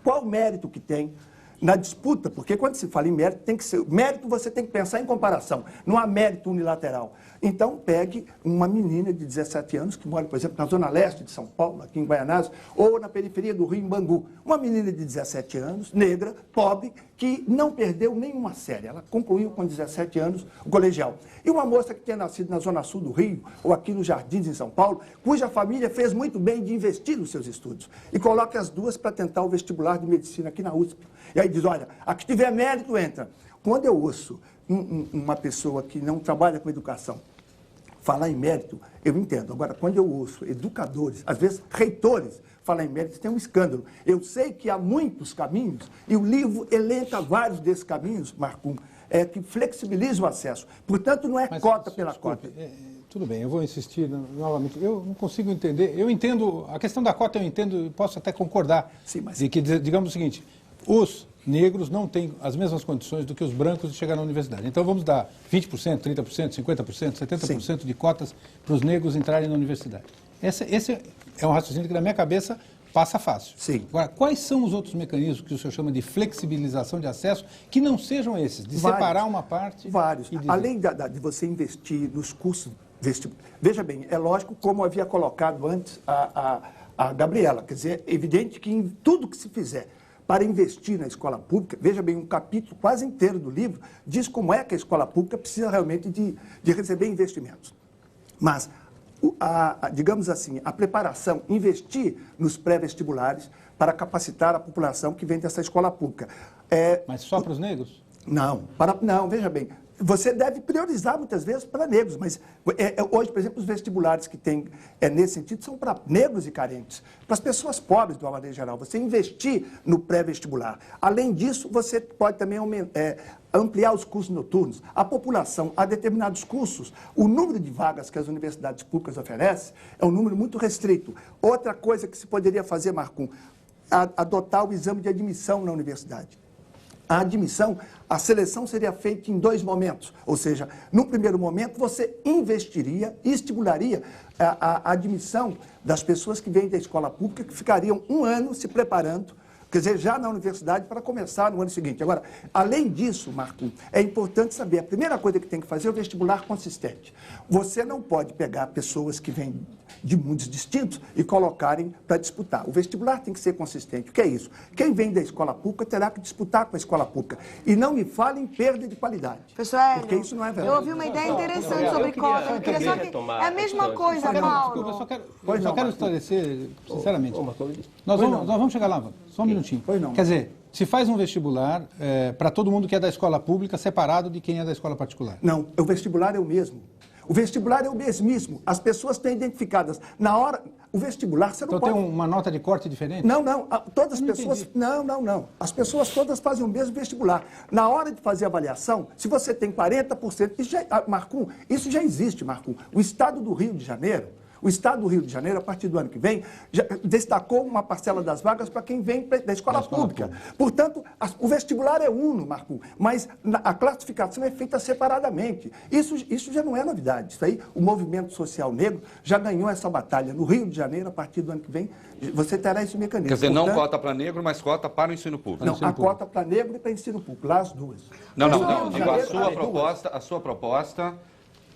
Qual o mérito que tem na disputa? Porque quando se fala em mérito, mérito você tem que pensar em comparação, não há mérito unilateral. Então, pegue uma menina de 17 anos que mora, por exemplo, na zona leste de São Paulo, aqui em Guaianazes, ou na periferia do Rio, em Bangu. Uma menina de 17 anos, negra, pobre, que não perdeu nenhuma série. Ela concluiu com 17 anos o colegial. E uma moça que tinha nascido na zona sul do Rio, ou aqui nos Jardins, em São Paulo, cuja família fez muito bem de investir nos seus estudos. E coloca as duas para tentar o vestibular de medicina aqui na USP. E aí diz, olha, a que tiver mérito entra. Quando eu ouço uma pessoa que não trabalha com educação falar em mérito, eu entendo. Agora, quando eu ouço educadores, às vezes reitores, falar em méritos, tem um escândalo. Eu sei que há muitos caminhos, e o livro elenca vários desses caminhos, Marcum, que flexibilizam o acesso. Portanto, não é cota pela cota. Tudo bem, eu vou insistir novamente. Eu não consigo entender. Eu entendo, a questão da cota eu entendo e posso até concordar. Sim, mas... De que, digamos o seguinte, os negros não têm as mesmas condições do que os brancos de chegar na universidade. Então vamos dar 20%, 30%, 50%, 70% Sim. de cotas para os negros entrarem na universidade. Esse é um raciocínio que na minha cabeça passa fácil. Sim. Agora, quais são os outros mecanismos que o senhor chama de flexibilização de acesso que não sejam esses, de separar uma parte? Vários. Além de você investir nos cursos vestibulares. Veja bem, é lógico, como havia colocado antes a Gabriela, quer dizer, é evidente que em tudo que se fizer para investir na escola pública, veja bem, um capítulo quase inteiro do livro diz como é que a escola pública precisa realmente de receber investimentos. Mas, digamos assim, a preparação, investir nos pré-vestibulares para capacitar a população que vem dessa escola pública. Mas só para os negros? Não, veja bem, você deve priorizar muitas vezes para negros, mas hoje, por exemplo, os vestibulares que tem nesse sentido são para negros e carentes, para as pessoas pobres, de uma maneira geral. Você investir no pré-vestibular. Além disso, você pode também ampliar os cursos noturnos. A população, a determinados cursos, o número de vagas que as universidades públicas oferecem é um número muito restrito. Outra coisa que se poderia fazer, Marcum, adotar o exame de admissão na universidade. A admissão, a seleção seria feita em 2 momentos. Ou seja, no primeiro momento, você investiria e estimularia a admissão das pessoas que vêm da escola pública, que ficariam 1 ano se preparando, quer dizer, já na universidade, para começar no ano seguinte. Agora, além disso, Marco, é importante saber, a primeira coisa que tem que fazer é o vestibular consistente. Você não pode pegar pessoas que vêm de mundos distintos e colocarem para disputar. O vestibular tem que ser consistente. O que é isso? Quem vem da escola pública terá que disputar com a escola pública. E não me fale em perda de qualidade. Pessoal, porque isso não é verdade. Eu ouvi uma ideia interessante sobre cota. Eu queria só que é a mesma coisa, Paulo. Eu só quero esclarecer, sinceramente. Nós vamos chegar lá, só um minutinho. Quer dizer, se faz um vestibular para todo mundo que é da escola pública, separado de quem é da escola particular. Não, o vestibular é o mesmo. O vestibular é o mesmíssimo. As pessoas têm identificadas. Na hora, o vestibular, você não pode... Então tem uma nota de corte diferente? Não. Todas as pessoas... Não. As pessoas todas fazem o mesmo vestibular. Na hora de fazer a avaliação, se você tem 40%... Marcum, isso já existe, Marcum. O Estado do Rio de Janeiro... O Estado do Rio de Janeiro, a partir do ano que vem, já destacou uma parcela das vagas para quem vem da escola pública. Portanto, o vestibular é uno, Marco, mas a classificação é feita separadamente. Isso já não é novidade. Isso aí, o movimento social negro já ganhou essa batalha. No Rio de Janeiro, a partir do ano que vem, você terá esse mecanismo. Quer dizer, não cota para negro, mas cota para o ensino público. Não, a cota para negro e para ensino público, lá as duas. Não. A sua proposta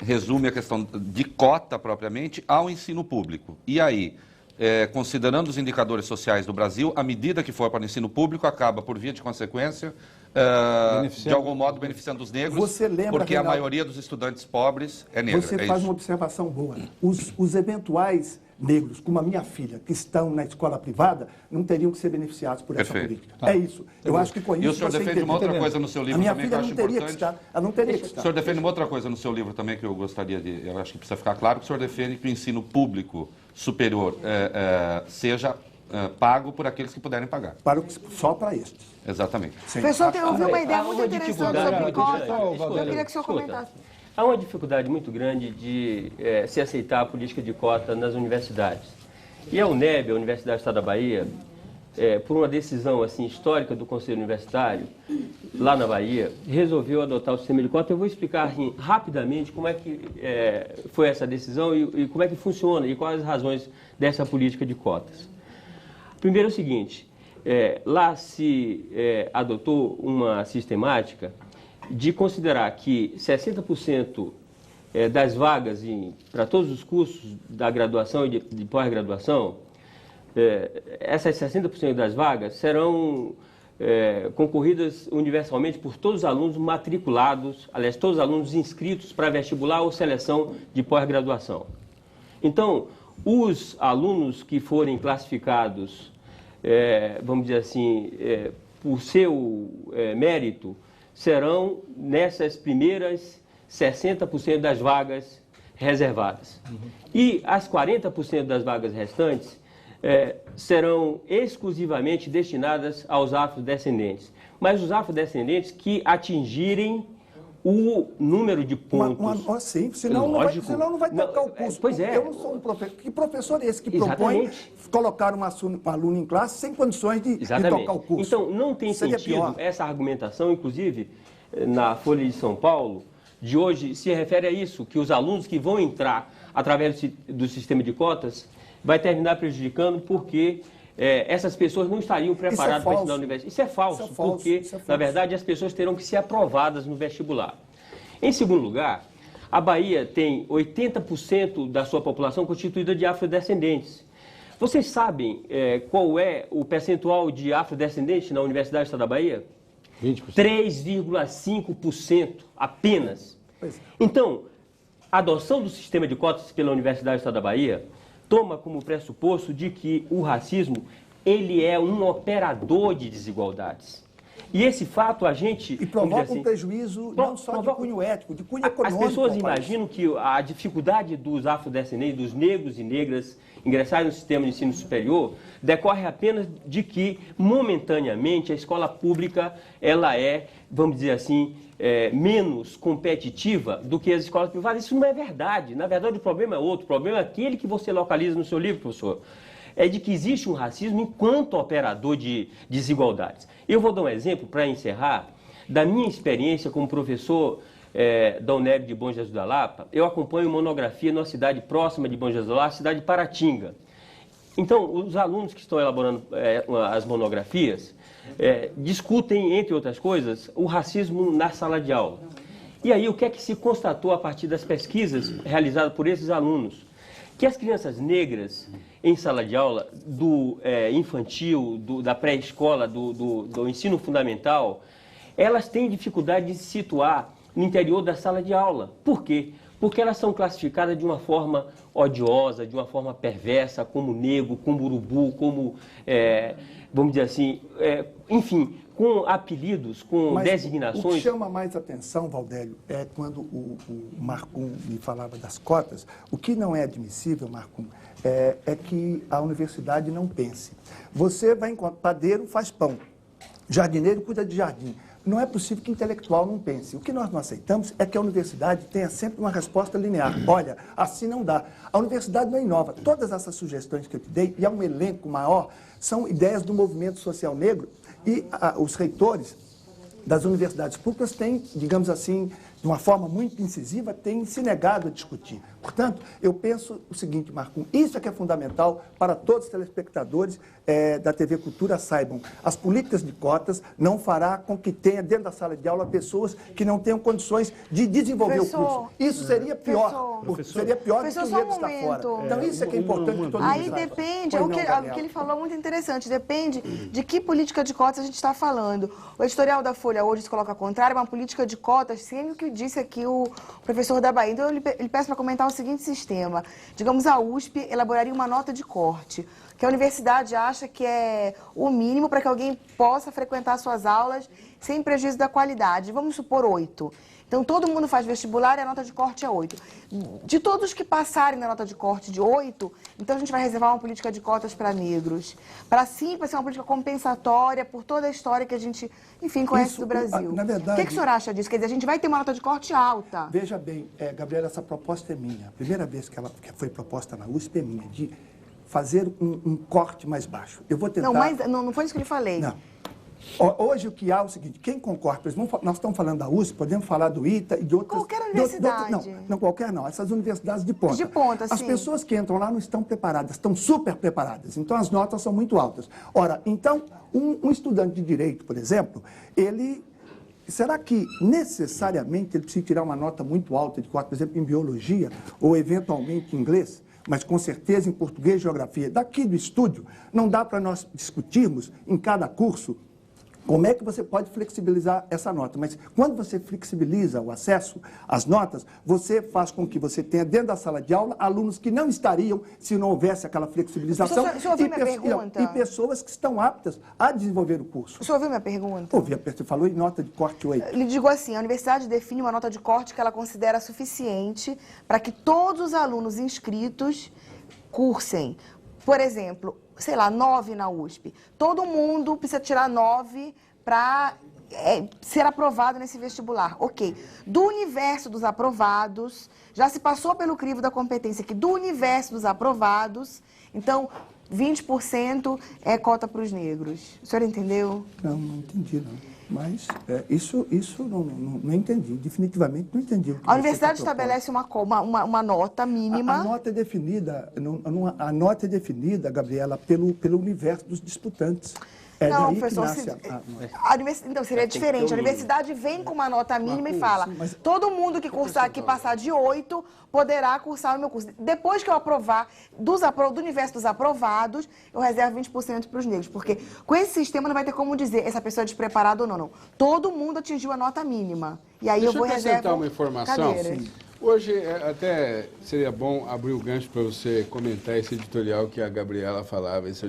resume a questão de cota propriamente ao ensino público. E aí, considerando os indicadores sociais do Brasil, a medida que for para o ensino público acaba, por via de consequência, de algum modo beneficiando os negros, porque a maioria dos estudantes pobres é negra. Você faz uma observação boa. Os eventuais negros, como a minha filha, que estão na escola privada, não teriam que ser beneficiados por essa política. É isso. Eu acho que com isso... E o senhor defende uma outra coisa no seu livro também que eu acho importante. Ela não teria que estar. O senhor defende uma outra coisa no seu livro também que eu gostaria de... Eu acho que precisa ficar claro que o senhor defende que o ensino público superior seja pago por aqueles que puderem pagar. Só para estes. Exatamente. Professor, eu ouvi uma ideia muito interessante sobre cota. Eu queria que o senhor comentasse. Há uma dificuldade muito grande de se aceitar a política de cota nas universidades. E a UNEB, a Universidade do Estado da Bahia, por uma decisão assim, histórica do Conselho Universitário, lá na Bahia, resolveu adotar o sistema de cota. Eu vou explicar assim, rapidamente como é que foi essa decisão e como é que funciona e quais as razões dessa política de cotas. Primeiro é o seguinte, lá se adotou uma sistemática de considerar que 60% das vagas para todos os cursos da graduação e de pós-graduação, essas 60% das vagas serão concorridas universalmente por todos os alunos matriculados, aliás, todos os alunos inscritos para vestibular ou seleção de pós-graduação. Então, os alunos que forem classificados, vamos dizer assim, por seu mérito, serão nessas primeiras 60% das vagas reservadas. E as 40% das vagas restantes serão exclusivamente destinadas aos afrodescendentes. Mas os afrodescendentes que atingirem o número de pontos. Sim, senão não vai tocar o curso. Pois é. Eu não sou um professor. Que professor é esse que propõe colocar um aluno em classe sem condições de tocar o curso? Então, não tem sentido essa argumentação, inclusive, na Folha de São Paulo, de hoje, se refere a isso, que os alunos que vão entrar através do sistema de cotas vai terminar prejudicando porque essas pessoas não estariam preparadas para estudar na universidade. Isso é falso, porque, na verdade, as pessoas terão que ser aprovadas no vestibular. Em segundo lugar, a Bahia tem 80% da sua população constituída de afrodescendentes. Vocês sabem qual é o percentual de afrodescendentes na Universidade do Estado da Bahia? 20%. 3,5% apenas. Então, a adoção do sistema de cotas pela Universidade do Estado da Bahia toma como pressuposto de que o racismo ele é um operador de desigualdades. E esse fato a gente... E provoca um prejuízo não só de cunho ético, de cunho econômico. As pessoas imaginam que a dificuldade dos afrodescendentes, dos negros e negras, ingressarem no sistema de ensino superior, decorre apenas de que, momentaneamente, a escola pública ela é, vamos dizer assim, menos competitiva do que as escolas privadas. Isso não é verdade. Na verdade, o problema é outro. O problema é aquele que você localiza no seu livro, professor. É de que existe um racismo enquanto operador de desigualdades. Eu vou dar um exemplo para encerrar da minha experiência como professor da UNEB de Bom Jesus da Lapa. Eu acompanho monografia numa cidade próxima de Bom Jesus da Lapa, a cidade de Paratinga. Então, os alunos que estão elaborando as monografias discutem, entre outras coisas, o racismo na sala de aula. E aí, o que é que se constatou a partir das pesquisas realizadas por esses alunos? Que as crianças negras em sala de aula, do infantil, da pré-escola, do ensino fundamental, elas têm dificuldade de se situar no interior da sala de aula. Por quê? Porque elas são classificadas de uma forma odiosa, de uma forma perversa, como negro, como urubu, como, vamos dizer assim, enfim, com apelidos, com designações. O que chama mais atenção, Valdélio, é quando o Marcum me falava das cotas. O que não é admissível, Marcum, é que a universidade não pense. Você vai encontrar, padeiro faz pão, jardineiro cuida de jardim. Não é possível que intelectual não pense. O que nós não aceitamos é que a universidade tenha sempre uma resposta linear. Olha, assim não dá. A universidade não inova. Todas essas sugestões que eu te dei, e há um elenco maior, são ideias do movimento social negro, e os reitores das universidades públicas têm, digamos assim, de uma forma muito incisiva, têm se negado a discutir. Portanto, eu penso o seguinte, Marcum, isso é que é fundamental para todos os telespectadores da TV Cultura saibam. As políticas de cotas não fará com que tenha dentro da sala de aula pessoas que não tenham condições de desenvolver o curso. Isso seria pior. Seria pior do que o negro estar fora. Então, isso é que é importante que todo mundo saiba. Aí depende, o que ele falou é muito interessante, depende de que política de cotas a gente está falando. O editorial da Folha hoje se coloca ao contrário, é uma política de cotas, sendo que disse aqui o professor da Bahia. Então, ele peço para comentar o seguinte sistema. Digamos, a USP elaboraria uma nota de corte, que a universidade acha que é o mínimo para que alguém possa frequentar suas aulas sem prejuízo da qualidade. Vamos supor 8. Então, todo mundo faz vestibular e a nota de corte é 8. De todos que passarem na nota de corte de 8, então a gente vai reservar uma política de cotas para negros. Para sim, vai ser uma política compensatória por toda a história que a gente, enfim, conhece do Brasil. Na verdade, o que o senhor acha disso? Quer dizer, a gente vai ter uma nota de corte alta. Veja bem, Gabriela, essa proposta é minha. A primeira vez que ela foi proposta na USP é minha, de fazer um corte mais baixo. Eu vou tentar... Não foi isso que eu lhe falei. Não. Hoje o que há é o seguinte, quem concorre, nós estamos falando da USP, podemos falar do ITA e de outras... Qualquer universidade. Não, qualquer não, essas universidades de ponta. De ponta, sim. As pessoas que entram lá não estão preparadas, estão super preparadas, então as notas são muito altas. Ora, então, um estudante de Direito, por exemplo, será que necessariamente ele precisa tirar uma nota muito alta de corte, por exemplo, em Biologia ou eventualmente em Inglês? Mas com certeza em Português e Geografia. Daqui do estúdio, não dá para nós discutirmos em cada curso como é que você pode flexibilizar essa nota? Mas quando você flexibiliza o acesso às notas, você faz com que você tenha dentro da sala de aula alunos que não estariam se não houvesse aquela flexibilização e pessoas que estão aptas a desenvolver o curso. O senhor ouviu minha pergunta? Ouvi, você falou em nota de corte 8. Lhe digo assim, a universidade define uma nota de corte que ela considera suficiente para que todos os alunos inscritos cursem. Por exemplo, sei lá, 9 na USP. Todo mundo precisa tirar 9 para ser aprovado nesse vestibular. Ok. Do universo dos aprovados, já se passou pelo crivo da competência aqui, do universo dos aprovados, então 20% é cota para os negros. O senhor entendeu? Não entendi, não. Mas isso não entendi, definitivamente não entendi. A universidade estabelece uma nota mínima. A nota é definida, Gabriela, pelo universo dos disputantes. Não, professor, então seria diferente. A universidade vem com uma nota mínima e fala, todo mundo que cursar aqui, passar de 8, poderá cursar o meu curso. Depois que eu aprovar, do universo dos aprovados, eu reservo 20% para os negros. Porque com esse sistema não vai ter como dizer essa pessoa é despreparada ou não. Todo mundo atingiu a nota mínima. E aí eu vou reservar uma informação. Hoje, até seria bom abrir o gancho para você comentar esse editorial que a Gabriela falava, esse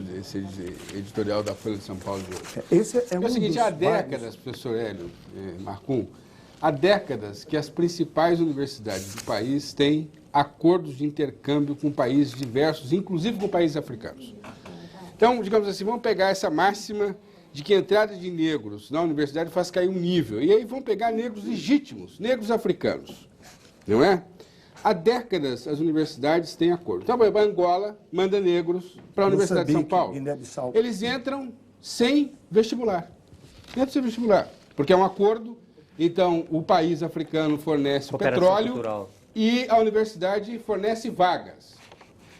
editorial da Folha de São Paulo de hoje. Esse é o seguinte, há décadas, professor Hélio Marcum, há décadas que as principais universidades do país têm acordos de intercâmbio com países diversos, inclusive com países africanos. Então, digamos assim, vamos pegar essa máxima de que a entrada de negros na universidade faz cair um nível. E aí vão pegar negros legítimos, negros africanos. Não é? Há décadas as universidades têm acordo. Então, por exemplo, a Angola manda negros para a Universidade de São Paulo. Eles entram sem vestibular. Entram sem vestibular. Porque é um acordo, então o país africano fornece o petróleo cultural e a universidade fornece vagas.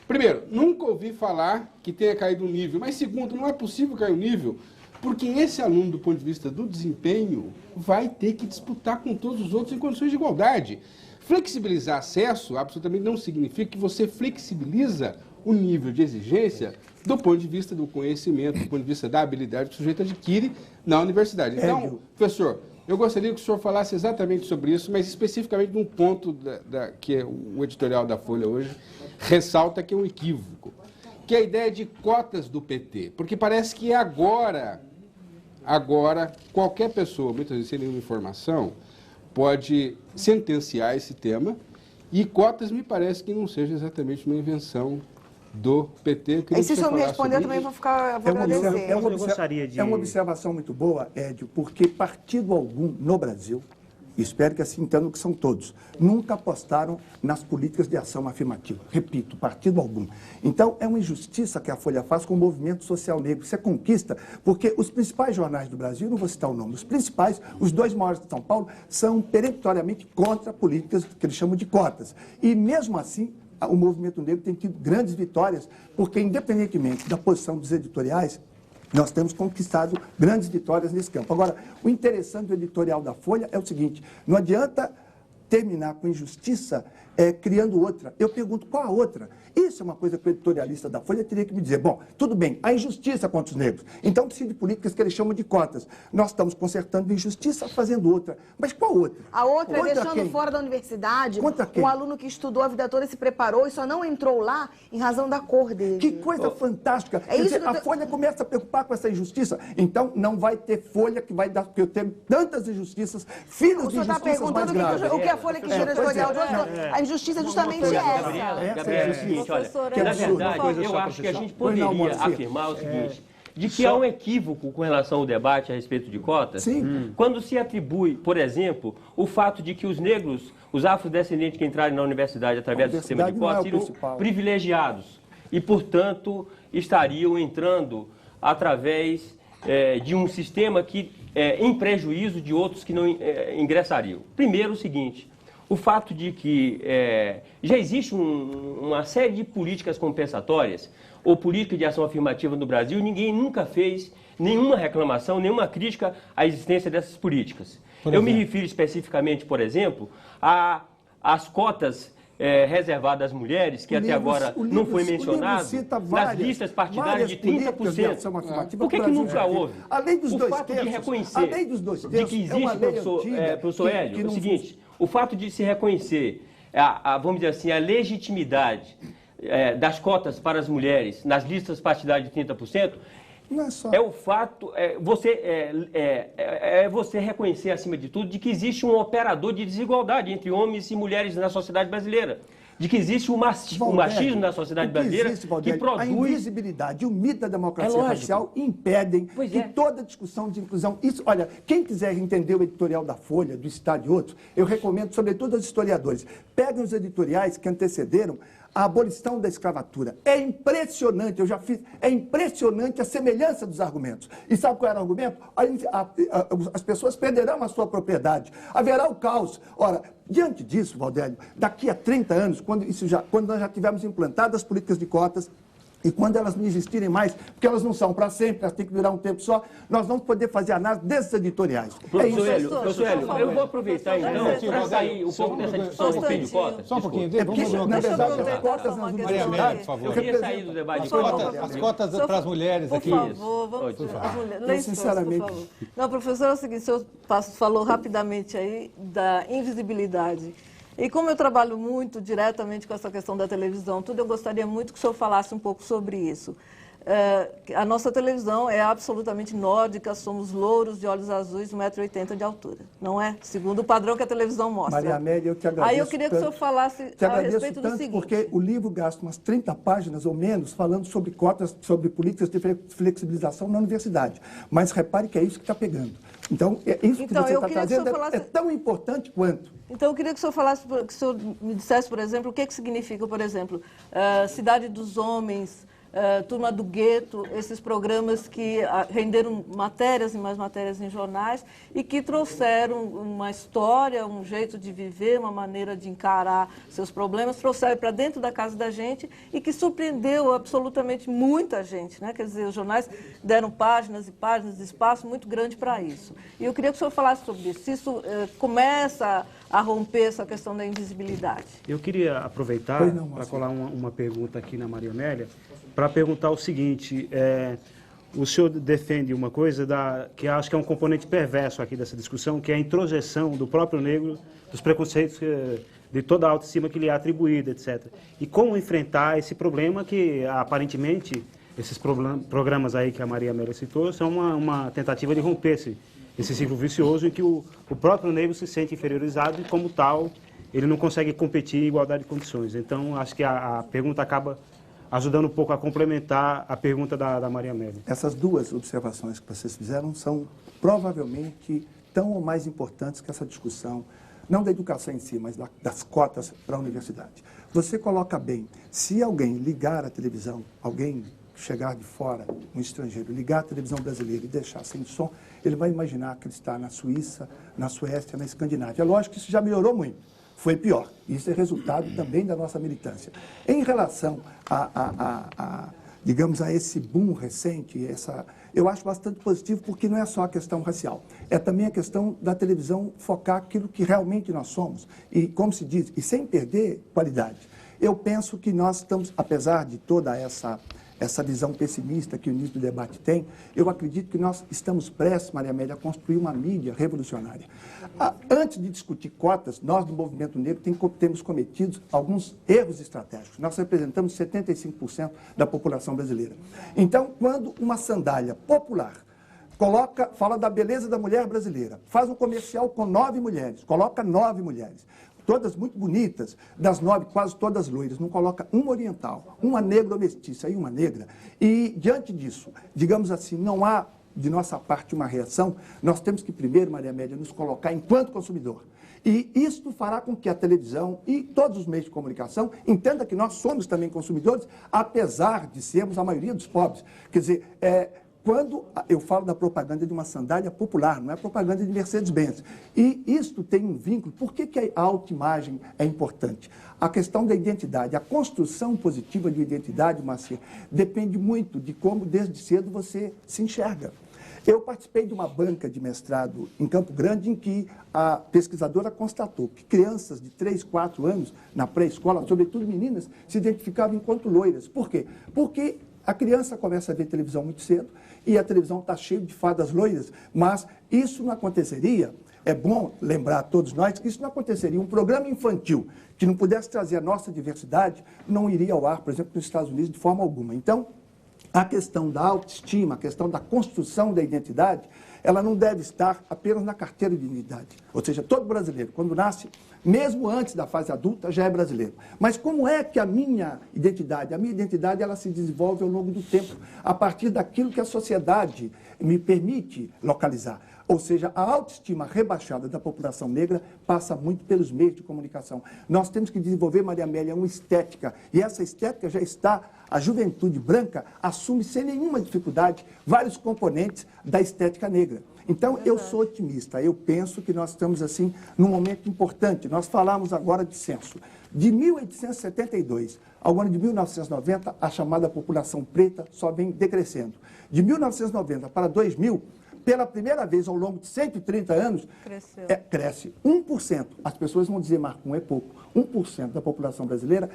Primeiro, nunca ouvi falar que tenha caído um nível. Mas segundo, não é possível cair um nível, porque esse aluno, do ponto de vista do desempenho, vai ter que disputar com todos os outros em condições de igualdade. Flexibilizar acesso absolutamente não significa que você flexibiliza o nível de exigência do ponto de vista do conhecimento, do ponto de vista da habilidade que o sujeito adquire na universidade. Então, professor, eu gostaria que o senhor falasse exatamente sobre isso, mas especificamente num ponto que é o editorial da Folha hoje ressalta que é um equívoco, que é a ideia de cotas do PT, porque parece que agora qualquer pessoa, muitas vezes sem nenhuma informação, pode sentenciar esse tema, e cotas me parece que não seja exatamente uma invenção do PT. E se o senhor me responder, eu também vou agradecer. É uma observação muito boa, Edio, porque partido algum no Brasil, espero que assim entendam que são todos, nunca apostaram nas políticas de ação afirmativa. Repito, partido algum. Então, é uma injustiça que a Folha faz com o movimento social negro. Isso é conquista, porque os principais jornais do Brasil, não vou citar o nome, os principais, os 2 maiores de São Paulo, são peremptoriamente contra políticas que eles chamam de cotas. E, mesmo assim, o movimento negro tem tido grandes vitórias, porque, independentemente da posição dos editoriais, nós temos conquistado grandes vitórias nesse campo. Agora, o interessante do editorial da Folha é o seguinte, não adianta terminar com injustiça criando outra. Eu pergunto, qual a outra? Isso é uma coisa que o editorialista da Folha teria que me dizer. Bom, tudo bem, a injustiça contra os negros. Então precisa de políticas que eles chamam de cotas. Nós estamos consertando injustiça, fazendo outra. Mas qual outra? A outra é deixando fora da universidade um aluno que estudou a vida toda, se preparou e só não entrou lá em razão da cor dele. Que coisa fantástica. Quer dizer, a Folha começa a preocupar com essa injustiça. Então não vai ter Folha que vai dar, porque eu tenho tantas injustiças, filhos de injustiças mais graves. O que a Folha quis dizer no editorial de hoje, a injustiça é justamente essa. Gabriela, olha, na verdade, eu acho que a gente poderia afirmar o seguinte, de que há um equívoco com relação ao debate a respeito de cotas, quando se atribui, por exemplo, o fato de que os negros, os afrodescendentes que entrarem na universidade através do sistema de cotas, seriam privilegiados e, portanto, estariam entrando através de um sistema que, em prejuízo de outros que não ingressariam. Primeiro, o seguinte, o fato de que já existe uma série de políticas compensatórias ou política de ação afirmativa no Brasil, ninguém nunca fez nenhuma reclamação, nenhuma crítica à existência dessas políticas. Eu me refiro especificamente, por exemplo, às cotas reservadas às mulheres, que até agora não foi mencionado, nas listas partidárias de 30%. Por que nunca houve? Além dos o fato de reconhecer de que existe, professor Hélio, é o seguinte, o fato de se reconhecer, vamos dizer assim, a legitimidade das cotas para as mulheres nas listas partidárias de 30%, não é só... é o fato, você reconhecer, acima de tudo, de que existe um operador de desigualdade entre homens e mulheres na sociedade brasileira. de que existe um machismo na sociedade brasileira que produz... A invisibilidade e o mito da democracia racial impedem que toda discussão de inclusão... Isso, olha, quem quiser entender o editorial da Folha, do Estado e outros, eu recomendo, sobretudo aos historiadores, peguem os editoriais que antecederam a abolição da escravatura. É impressionante, é impressionante a semelhança dos argumentos. E sabe qual era o argumento? As pessoas perderão a sua propriedade, haverá o caos. Ora, diante disso, Valdélio, daqui a 30 anos, quando nós já tivermos implantado as políticas de cotas, e quando elas não existirem mais, porque elas não são para sempre, elas têm que durar um tempo só, nós vamos poder fazer análise desses editoriais. Professor Hélio, eu vou aproveitar então para sair um pouco dessa discussão a respeito de cotas. Só um pouquinho, na verdade, as cotas nas universidades, por favor. Eu queria sair do debate de cotas. As cotas para as mulheres aqui. Por favor, vamos as mulheres. Sinceramente. Por favor. Não, professor, é o seguinte, o senhor falou rapidamente aí da invisibilidade. E como eu trabalho muito diretamente com essa questão da televisão, eu gostaria muito que o senhor falasse um pouco sobre isso. A nossa televisão é absolutamente nórdica, somos louros de olhos azuis, 1,80 m de altura, não é? Segundo o padrão que a televisão mostra. Maria Amélia, eu te agradeço. Aí eu queria que o senhor falasse a respeito do seguinte. Porque o livro gasta umas 30 páginas ou menos falando sobre cotas, sobre políticas de flexibilização na universidade. Mas repare que é isso que está pegando. Então, isso que você está trazendo é tão importante quanto. Então, eu queria que o senhor falasse, que o senhor me dissesse, por exemplo, o que significa, por exemplo, Cidade dos Homens, Turma do Gueto, esses programas que renderam matérias e mais matérias em jornais e que trouxeram uma história, um jeito de viver, uma maneira de encarar seus problemas, trouxeram para dentro da casa da gente e que surpreendeu absolutamente muita gente, né? Quer dizer, os jornais deram páginas e páginas de espaço muito grande para isso. E eu queria que o senhor falasse sobre isso. Se isso começa a romper essa questão da invisibilidade. Eu queria aproveitar para colar uma pergunta aqui na Maria Amélia, para perguntar o seguinte, o senhor defende uma coisa que acho que é um componente perverso aqui dessa discussão, que é a introjeção do próprio negro, dos preconceitos, de toda a autoestima que lhe é atribuída, etc. E como enfrentar esse problema que, aparentemente, esses programas aí que a Maria Amélia citou, são uma tentativa de romper esse ciclo vicioso em que o próprio negro se sente inferiorizado e, como tal, ele não consegue competir em igualdade de condições. Então, acho que a pergunta acaba ajudando um pouco a complementar a pergunta da Maria Amélia. Essas duas observações que vocês fizeram são provavelmente tão ou mais importantes que essa discussão, não da educação em si, mas das cotas para a universidade. Você coloca bem, se alguém ligar a televisão, alguém chegar de fora, um estrangeiro, ligar a televisão brasileira e deixar sem som, ele vai imaginar que ele está na Suíça, na Suécia, na Escandinávia. É lógico que isso já melhorou muito. Foi pior. Isso é resultado também da nossa militância. Em relação digamos, a esse boom recente, eu acho bastante positivo, porque não é só a questão racial, é também a questão da televisão focar aquilo que realmente nós somos, e como se diz, e sem perder qualidade. Eu penso que nós estamos, apesar de toda essa visão pessimista que o início do debate tem, eu acredito que nós estamos prestes, Maria Amélia, a construir uma mídia revolucionária. Antes de discutir cotas, nós do Movimento Negro temos cometido alguns erros estratégicos. Nós representamos 75% da população brasileira. Então, quando uma sandália popular fala da beleza da mulher brasileira, faz um comercial com 9 mulheres, coloca 9 mulheres, todas muito bonitas, das 9, quase todas loiras, não coloca uma oriental, uma negra ou mestiça e uma negra. E, diante disso, digamos assim, não há, de nossa parte, uma reação, nós temos que, primeiro, Maria Amélia, nos colocar enquanto consumidor. E isso fará com que a televisão e todos os meios de comunicação entendam que nós somos também consumidores, apesar de sermos a maioria dos pobres. Quer dizer, quando eu falo da propaganda de uma sandália popular, não é propaganda de Mercedes-Benz. E isto tem um vínculo. Por que a autoimagem é importante? A questão da identidade, a construção positiva de identidade, Marcia, depende muito de como, desde cedo, você se enxerga. Eu participei de uma banca de mestrado em Campo Grande, em que a pesquisadora constatou que crianças de 3, 4 anos, na pré-escola, sobretudo meninas, se identificavam enquanto loiras. Por quê? Porque a criança começa a ver televisão muito cedo e a televisão está cheia de fadas loiras, mas isso não aconteceria, é bom lembrar a todos nós que isso não aconteceria. Um programa infantil que não pudesse trazer a nossa diversidade não iria ao ar, por exemplo, nos Estados Unidos, de forma alguma. Então, a questão da autoestima, a questão da construção da identidade ela não deve estar apenas na carteira de identidade. Ou seja, todo brasileiro, quando nasce, mesmo antes da fase adulta, já é brasileiro. Mas como é que a minha identidade ela se desenvolve ao longo do tempo, a partir daquilo que a sociedade me permite localizar? Ou seja, a autoestima rebaixada da população negra passa muito pelos meios de comunicação. Nós temos que desenvolver, Maria Amélia, uma estética, e essa estética já está, a juventude branca assume sem nenhuma dificuldade vários componentes da estética negra. Então, eu sou otimista, eu penso que nós estamos, assim, num momento importante. Nós falamos agora de censo. De 1872 ao ano de 1990, a chamada população preta só vem decrescendo. De 1990 para 2000, pela primeira vez ao longo de 130 anos, cresce 1%. As pessoas vão dizer, Marcum, é pouco. 1% da população brasileira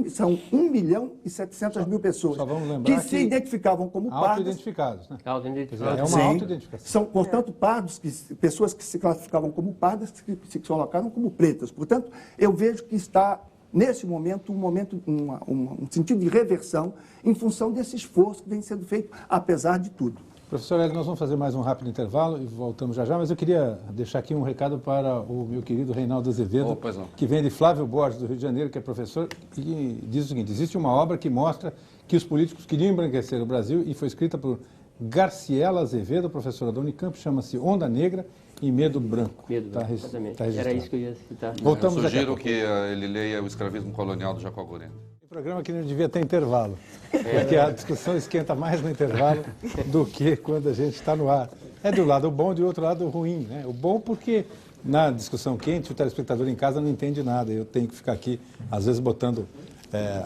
são 1.700.000 pessoas que se identificavam como pardos. Auto-identificados, né? Auto-identificados. É uma auto-identificação. São, portanto, pardos, pessoas que se classificavam como pardas, que se colocaram como pretas. Portanto, eu vejo que está, nesse momento, um sentido de reversão em função desse esforço que vem sendo feito, apesar de tudo. Professor Hélio, nós vamos fazer mais um rápido intervalo e voltamos já, mas eu queria deixar aqui um recado para o meu querido Reinaldo Azevedo, que vem de Flávio Borges, do Rio de Janeiro, que é professor, e diz o seguinte: existe uma obra que mostra que os políticos queriam embranquecer o Brasil e foi escrita por Garciela Azevedo, professora da Unicamp, chama-se Onda Negra e Medo Branco. Medo Branco, exatamente. Era isso que eu ia citar. Voltamos eu sugiro que ele leia O Escravismo Colonial, do Jacó Goreno. O programa que não devia ter intervalo, porque a discussão esquenta mais no intervalo do que quando a gente está no ar. É do lado bom, do outro lado ruim, né? O bom porque na discussão quente o telespectador em casa não entende nada, eu tenho que ficar aqui, às vezes, botando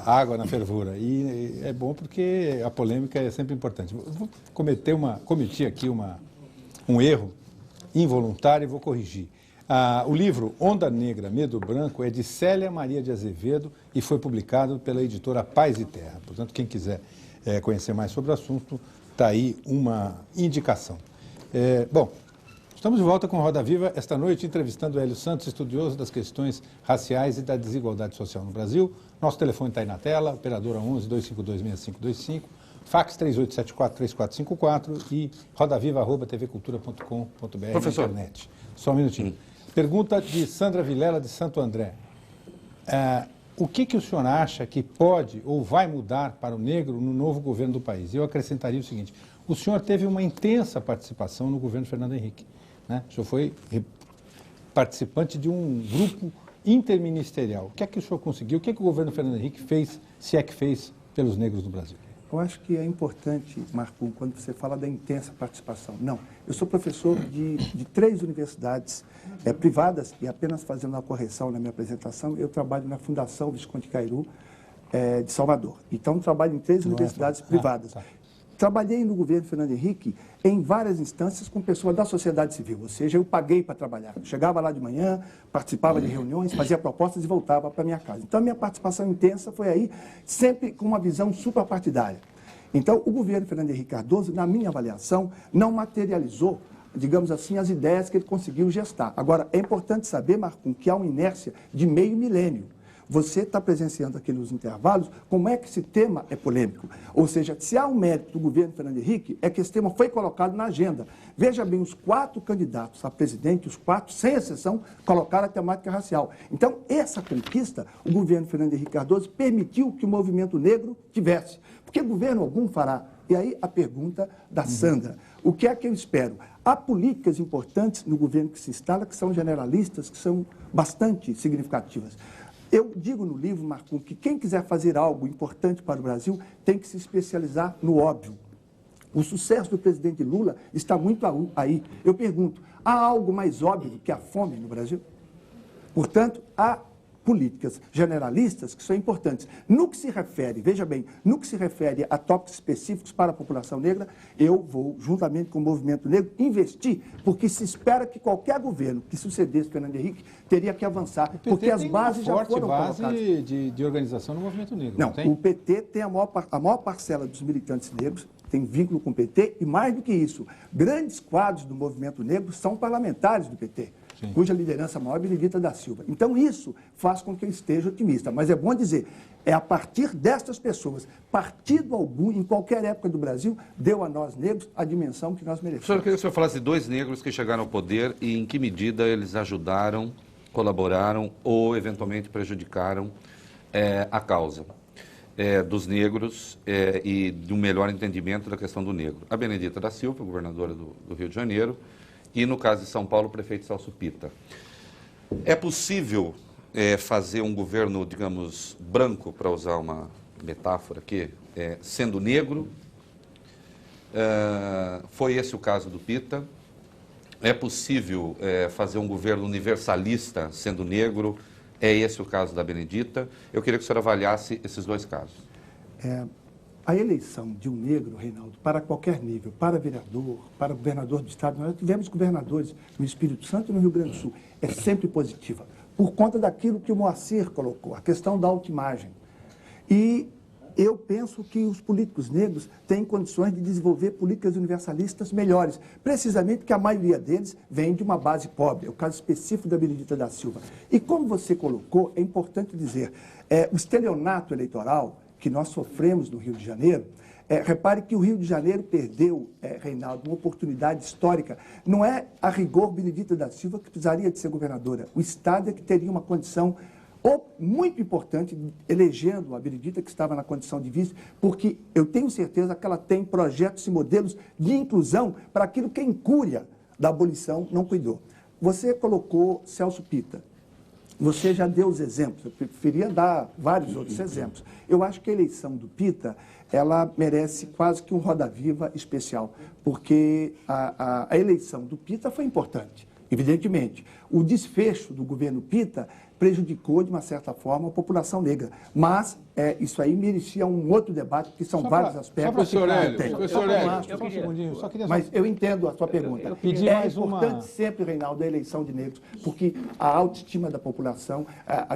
água na fervura. E é bom porque a polêmica é sempre importante. Eu vou cometi aqui um erro involuntário e vou corrigir. O livro Onda Negra, Medo Branco é de Célia Maria de Azevedo e foi publicado pela editora Paz e Terra. Portanto, quem quiser conhecer mais sobre o assunto, está aí uma indicação. Bom, estamos de volta com Roda Viva, esta noite entrevistando Hélio Santos, estudioso das questões raciais e da desigualdade social no Brasil. Nosso telefone está aí na tela, operadora 11-252-6525, fax 3874-3454 e rodaviva@tvcultura.com.br na internet. Só um minutinho. Pergunta de Sandra Vilela, de Santo André. O que o senhor acha que pode ou vai mudar para o negro no novo governo do país? Eu acrescentaria o seguinte: o senhor teve uma intensa participação no governo Fernando Henrique, né? O senhor foi participante de um grupo interministerial. O que é que o senhor conseguiu? O que é que o governo Fernando Henrique fez, se é que fez, pelos negros do Brasil? Eu acho que é importante, Marcum, quando você fala da intensa participação. Não, eu sou professor de 3 universidades privadas e, apenas fazendo uma correção na minha apresentação, eu trabalho na Fundação Visconde Cairu de Salvador. Então, trabalho em 3 universidades privadas. Trabalhei no governo Fernando Henrique em várias instâncias com pessoas da sociedade civil, ou seja, eu paguei para trabalhar. Chegava lá de manhã, participava de reuniões, fazia propostas e voltava para minha casa. Então, a minha participação intensa foi aí, sempre com uma visão suprapartidária. Então, o governo Fernando Henrique Cardoso, na minha avaliação, não materializou, digamos assim, as ideias que ele conseguiu gestar. Agora, é importante saber, Marcum, que há uma inércia de meio milênio. Você está presenciando aqui nos intervalos como é que esse tema é polêmico. Ou seja, se há um mérito do governo Fernando Henrique, é que esse tema foi colocado na agenda. Veja bem, os 4 candidatos a presidente, os 4, sem exceção, colocaram a temática racial. Então, essa conquista, o governo Fernando Henrique Cardoso permitiu que o movimento negro tivesse. Porque governo algum fará. E aí a pergunta da Sandra. O que é que eu espero? Há políticas importantes no governo que se instala, que são generalistas, que são bastante significativas. Eu digo no livro, Marcum, que quem quiser fazer algo importante para o Brasil tem que se especializar no óbvio. O sucesso do presidente Lula está muito aí. Eu pergunto, há algo mais óbvio que a fome no Brasil? Portanto, há políticas generalistas que são importantes. No que se refere, veja bem, no que se refere a tópicos específicos para a população negra, eu vou, juntamente com o movimento negro, investir, porque se espera que qualquer governo que sucedesse Fernando Henrique teria que avançar, porque as bases já foram colocadas. Tem uma forte base de organização no movimento negro, não tem? O PT tem a maior parcela dos militantes negros, tem vínculo com o PT, e mais do que isso, grandes quadros do movimento negro são parlamentares do PT. cuja liderança maior é Benedita da Silva. Então, isso faz com que eu esteja otimista. Mas é bom dizer, é a partir destas pessoas, partido algum, em qualquer época do Brasil, deu a nós negros a dimensão que nós merecemos. Eu queria que o senhor falasse de 2 negros que chegaram ao poder e em que medida eles ajudaram, colaboraram ou, eventualmente, prejudicaram a causa dos negros e de um melhor entendimento da questão do negro. A Benedita da Silva, governadora do Rio de Janeiro, e, no caso de São Paulo, o prefeito Celso Pitta. É possível fazer um governo, digamos, branco, para usar uma metáfora aqui, sendo negro? Foi esse o caso do Pitta. É possível fazer um governo universalista sendo negro? É esse o caso da Benedita? Eu queria que o senhor avaliasse esses 2 casos. A eleição de um negro, Reinaldo, para qualquer nível, para vereador, para governador do Estado, nós tivemos governadores no Espírito Santo e no Rio Grande do Sul, é sempre positiva, por conta daquilo que o Moacir colocou, a questão da autoimagem. E eu penso que os políticos negros têm condições de desenvolver políticas universalistas melhores, precisamente porque a maioria deles vem de uma base pobre, é o caso específico da Benedita da Silva. E como você colocou, é importante dizer, o estelionato eleitoral que nós sofremos no Rio de Janeiro, repare que o Rio de Janeiro perdeu, Reinaldo, uma oportunidade histórica. Não é a rigor Benedita da Silva que precisaria de ser governadora, o Estado é que teria uma condição muito importante, elegendo a Benedita, que estava na condição de vice, porque eu tenho certeza que ela tem projetos e modelos de inclusão para aquilo que a incúria da abolição não cuidou. Você colocou Celso Pitta. Você já deu os exemplos, eu preferia dar vários outros exemplos. Eu acho que a eleição do Pitta, ela merece quase que um roda-viva especial, porque a eleição do Pitta foi importante, evidentemente. O desfecho do governo Pitta prejudicou, de uma certa forma, a população negra. Mas isso aí merecia um outro debate, que são vários aspectos. Mas eu entendo a sua pergunta. É importante sempre, Reinaldo, a eleição de negros, porque a autoestima da população,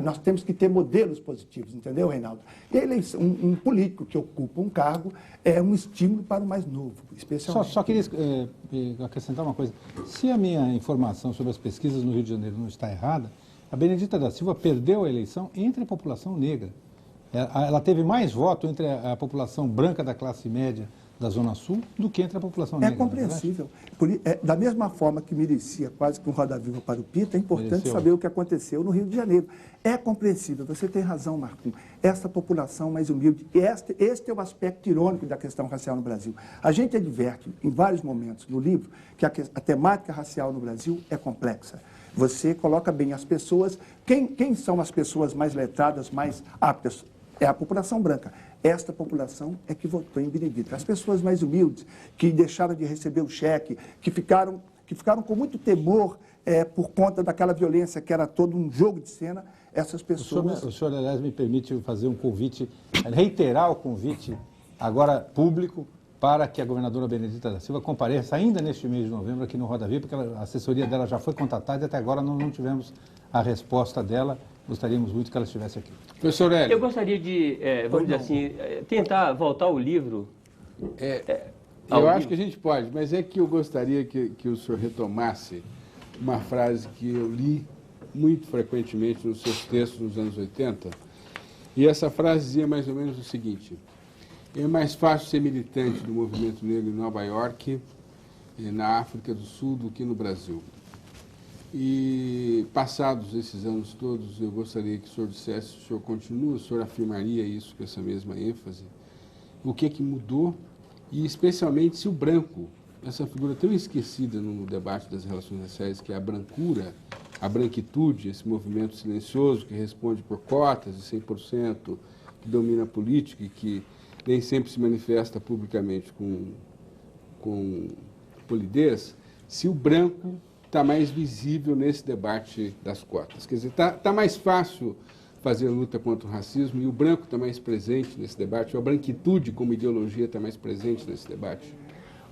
nós temos que ter modelos positivos, entendeu, Reinaldo? E a eleição, um político que ocupa um cargo é um estímulo para o mais novo, especialmente. Só queria acrescentar uma coisa. Se a minha informação sobre as pesquisas no Rio de Janeiro não está errada, a Benedita da Silva perdeu a eleição entre a população negra. Ela teve mais voto entre a população branca da classe média da Zona Sul do que entre a população negra. É compreensível. Da mesma forma que merecia quase que um roda-viva para o Pitta, é importante saber o que aconteceu no Rio de Janeiro. É compreensível, você tem razão, Marcum. Essa população mais humilde, este é o aspecto irônico da questão racial no Brasil. A gente adverte, em vários momentos no livro, que a temática racial no Brasil é complexa. Você coloca bem as pessoas. Quem são as pessoas mais letradas, mais aptas? É a população branca. Esta população é que votou em Benedita. As pessoas mais humildes, que deixaram de receber o cheque, que ficaram com muito temor por conta daquela violência que era todo um jogo de cena, essas pessoas... O senhor, aliás, me permite fazer um convite, reiterar o convite agora público, para que a governadora Benedita da Silva compareça ainda neste mês de novembro aqui no Roda Viva, porque a assessoria dela já foi contatada e até agora não tivemos a resposta dela. Gostaríamos muito que ela estivesse aqui. Professor Hélio. Eu gostaria de, vamos dizer assim, tentar voltar ao livro. Eu acho que a gente pode, mas é que eu gostaria que o senhor retomasse uma frase que eu li muito frequentemente nos seus textos nos anos 80, e essa frase dizia mais ou menos o seguinte: é mais fácil ser militante do movimento negro em Nova York, na África do Sul, do que no Brasil. E passados esses anos todos, eu gostaria que o senhor dissesse, se o senhor continua, o senhor afirmaria isso com essa mesma ênfase, o que é que mudou e especialmente se o branco, essa figura tão esquecida no debate das relações raciais, que é a brancura, a branquitude, esse movimento silencioso que responde por cotas de 100%, que domina a política e que nem sempre se manifesta publicamente com polidez, se o branco está mais visível nesse debate das cotas. Quer dizer, está mais fácil fazer a luta contra o racismo e o branco está mais presente nesse debate, ou a branquitude como ideologia está mais presente nesse debate?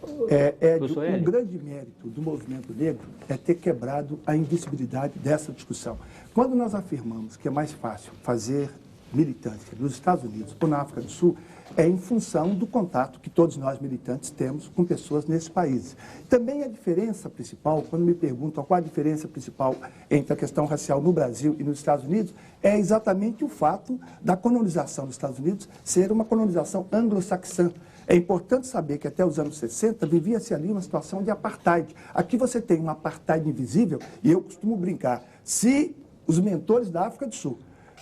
Um grande mérito do movimento negro é ter quebrado a invisibilidade dessa discussão. Quando nós afirmamos que é mais fácil fazer militantes nos Estados Unidos ou na África do Sul é em função do contato que todos nós militantes temos com pessoas nesses países. Também a diferença principal, quando me perguntam qual a diferença principal entre a questão racial no Brasil e nos Estados Unidos, é exatamente o fato da colonização dos Estados Unidos ser uma colonização anglo-saxã. É importante saber que até os anos 60 vivia-se ali uma situação de apartheid. Aqui você tem um apartheid invisível e eu costumo brincar, se os mentores da África do Sul